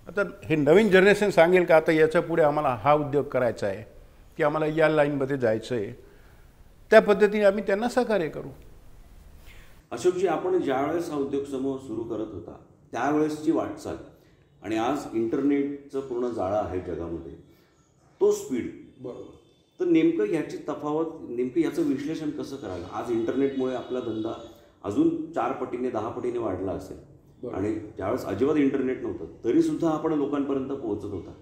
[SPEAKER 16] आता हे नवीन जनरेशन सांगेल का आता याच्या पुढे आम्हाला हा उद्योग करायचा आहे की आम्हाला या लाईनमध्ये जायचं आहे, त्या पद्धतीने आम्ही त्यांना सहकार्य करू.
[SPEAKER 10] अशोकजी, आपण ज्यावेळेस हा उद्योग समूह सुरू करत होता त्यावेळेसची वाटचाल आणि आज इंटरनेटचं पूर्ण जाळं आहे जगामध्ये, तो स्पीड, बरोबर, तर नेमकं ह्याची तफावत, नेमकं याचं विश्लेषण कसं करायला? आज इंटरनेटमुळे आपला धंदा अजून 4 पटीने 10 पटीने वाढला असेल, आणि ज्यावेळेस अजिबात इंटरनेट नव्हतं तरीसुद्धा आपण लोकांपर्यंत पोहोचत होता.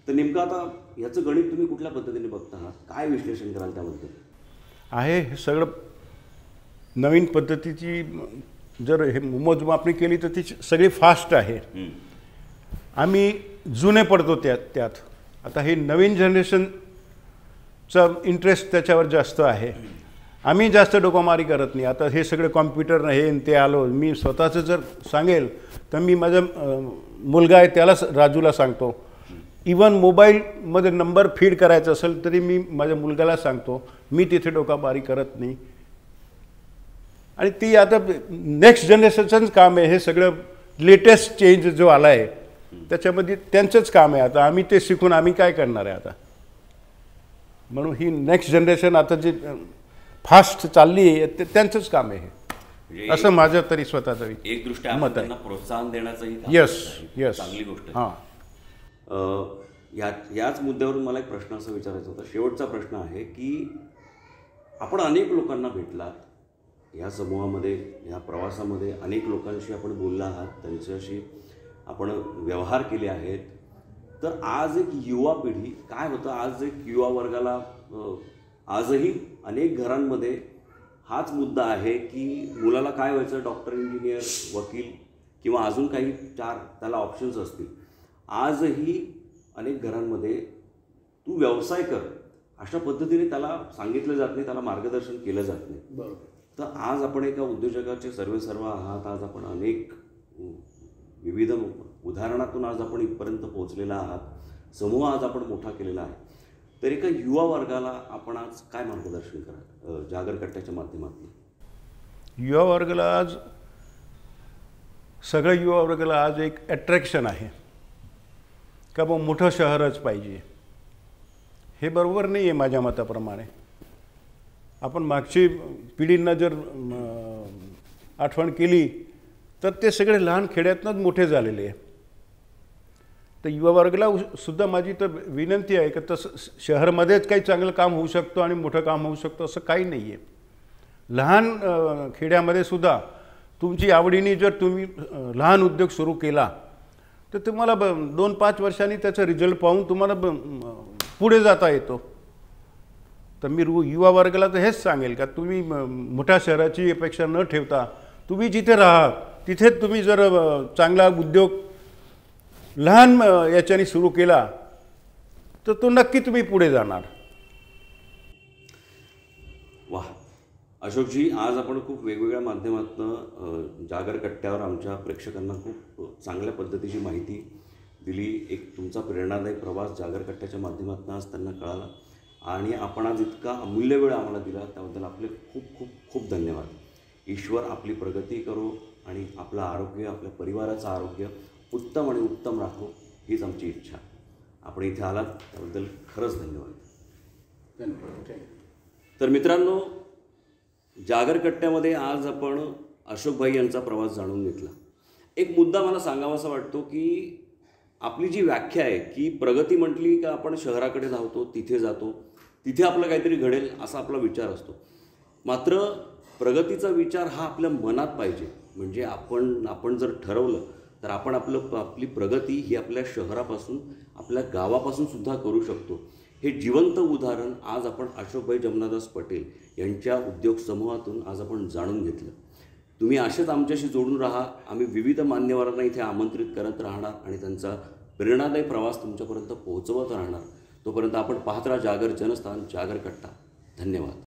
[SPEAKER 10] तर नेमकं आता याचं गणित तुम्ही कुठल्या पद्धतीने बघता आहात, काय विश्लेषण कराल त्याबद्दल?
[SPEAKER 16] आहे हे सगळं नवीन पद्धतीची जर हे मोजमापणी केली तर ती सगळी फास्ट आहे. आम्ही जुने पडतो त्यात. आता हे नवीन जनरेशनचा इंटरेस्ट त्याच्यावर जास्त आहे. आम्ही जास्त डोकामारी करत नाही. आता हे सगळे कॉम्प्युटर हे ते आलो. मी स्वतःचं जर सांगेल तर मी माझा मुलगा आहे त्याला राजूला सांगतो. इवन मोबाईलमध्ये नंबर फीड करायचा असेल तरी मी माझ्या मुलग्याला सांगतो. मी तिथे डोकामारी करत नाही. आणि ती आता नेक्स्ट जनरेशनचंच काम आहे. हे सगळं लेटेस्ट चेंज जो आला आहे त्याच्यामध्ये त्यांचंच काम आहे. आता आम्ही ते शिकून आम्ही काय करणार आहे आता. म्हणून ही नेक्स्ट जनरेशन आता जे फास्ट चालली आहे ते त्यांचंच काम आहे हे, असं माझं तरी स्वतःचं
[SPEAKER 10] एक दृष्ट्या
[SPEAKER 16] मत आहे.
[SPEAKER 10] प्रोत्साहन देण्याचंही
[SPEAKER 16] यस
[SPEAKER 10] चांगली गोष्ट आहे. याच मुद्द्यावरून मला एक प्रश्न असा विचारायचा होता. शेवटचा प्रश्न आहे की आपण अनेक लोकांना भेटलात या समूहामध्ये, या प्रवासामध्ये अनेक लोकांशी आपण बोलला आहात, त्यांच्याशी आपण व्यवहार केले आहेत. तर आज एक युवा पिढी काय होतं, आज एक युवा वर्गाला आजही अनेक घरांमध्ये हाच मुद्दा आहे की मुलाला काय व्हायचं, डॉक्टर, इंजिनियर, वकील किंवा अजून काही चार त्याला ऑप्शन्स असतील. आजही अनेक घरांमध्ये तू व्यवसाय कर अशा पद्धतीने त्याला सांगितलं जात नाही, त्याला मार्गदर्शन केलं जात नाही.
[SPEAKER 20] बरोबर.
[SPEAKER 10] तर आज आपण एका उद्योजकाचे सर्व आहात. आज आपण अनेक विविध उदाहरणातून आज आपण इथपर्यंत पोहोचलेला आहात. समूह आज आपण मोठा केलेला आहे. तर एका युवा वर्गाला आपण आज काय मार्गदर्शन करा जागर कट्ट्याच्या माध्यमातून?
[SPEAKER 16] युवा वर्गाला आज सगळ्या युवा वर्गाला आज एक अट्रॅक्शन आहे का बा मोठं शहरच पाहिजे. हे बरोबर नाही आहे माझ्या मताप्रमाणे. आपण मागची पिढींना जर आठवण केली तर ते सगळे लहान खेड्यातनंच मोठे झालेले आहे. तर युवा वर्गाला सुद्धा माझी तर विनंती आहे की तसं शहरामध्येच काही चांगलं काम होऊ शकतं आणि मोठं काम होऊ शकतं असं काही नाही आहे. लहान खेड्यामध्ये सुद्धा तुमची आवडीने जर तुम्ही लहान उद्योग सुरू केला तर तुम्हाला 2-5 वर्षांनी त्याचा रिझल्ट पाहून तुम्हाला पुढे जाता येतो. तर मी युवा वर्गाला तर हेच सांगेल का तुम्ही मोठ्या शहराची अपेक्षा न ठेवता तुम्ही जिथे राहा तिथे तुम्ही जर चांगला उद्योग लहान याच्याने सुरू केला तर तो नक्की तुम्ही पुढे जाणार.
[SPEAKER 10] वाह अशोकजी, आज आपण खूप वेगवेगळ्या माध्यमातून जागर कट्ट्यावर आमच्या प्रेक्षकांना खूप चांगल्या पद्धतीची माहिती दिली. एक तुमचा प्रेरणादायी प्रवास जागर कट्ट्याच्या माध्यमातून आज त्यांना कळाला आणि आपण आज इतका अमूल्य वेळ आम्हाला दिला त्याबद्दल आपले खूप खूप खूप धन्यवाद. ईश्वर आपली प्रगती करो आणि आपलं आरोग्य, आपल्या परिवाराचं आरोग्य उत्तम आणि उत्तम राखो हीच आमची इच्छा. आपण इथे आलात त्याबद्दल खरंच धन्यवाद. तर मित्रांनो, जागर कट्ट्यामध्ये आज आपण अशोकभाई यांचा प्रवास जाणून घेतला. एक मुद्दा मला सांगावासा वाटतो की आपली जी व्याख्या आहे की प्रगती म्हटली का आपण शहराकडे धावतो, तिथे जातो, तिथे आपलं काहीतरी घडेल असा आपला विचार असतो. मात्र प्रगतीचा विचार हा आपल्या मनात पाहिजे. म्हणजे आपण जर ठरवलं तर आपण आपली प्रगती ही आपल्या शहरापासून, आपल्या गावापासून सुद्धा करू शकतो. हे जिवंत उदाहरण आज आपण अशोकभाई जमनादास पटेल यांच्या उद्योग समूहातून आज आपण जाणून घेतलं. तुम्ही असेच आमच्याशी जोडून राहा. आम्ही विविध मान्यवरांना इथे आमंत्रित करत राहणार आणि त्यांचा प्रेरणादायी प्रवास तुमच्यापर्यंत पोहोचवत राहणार. तोपर्यंत आपण पाहत राहा जागर जनस्थान, जागर कट्टा. धन्यवाद.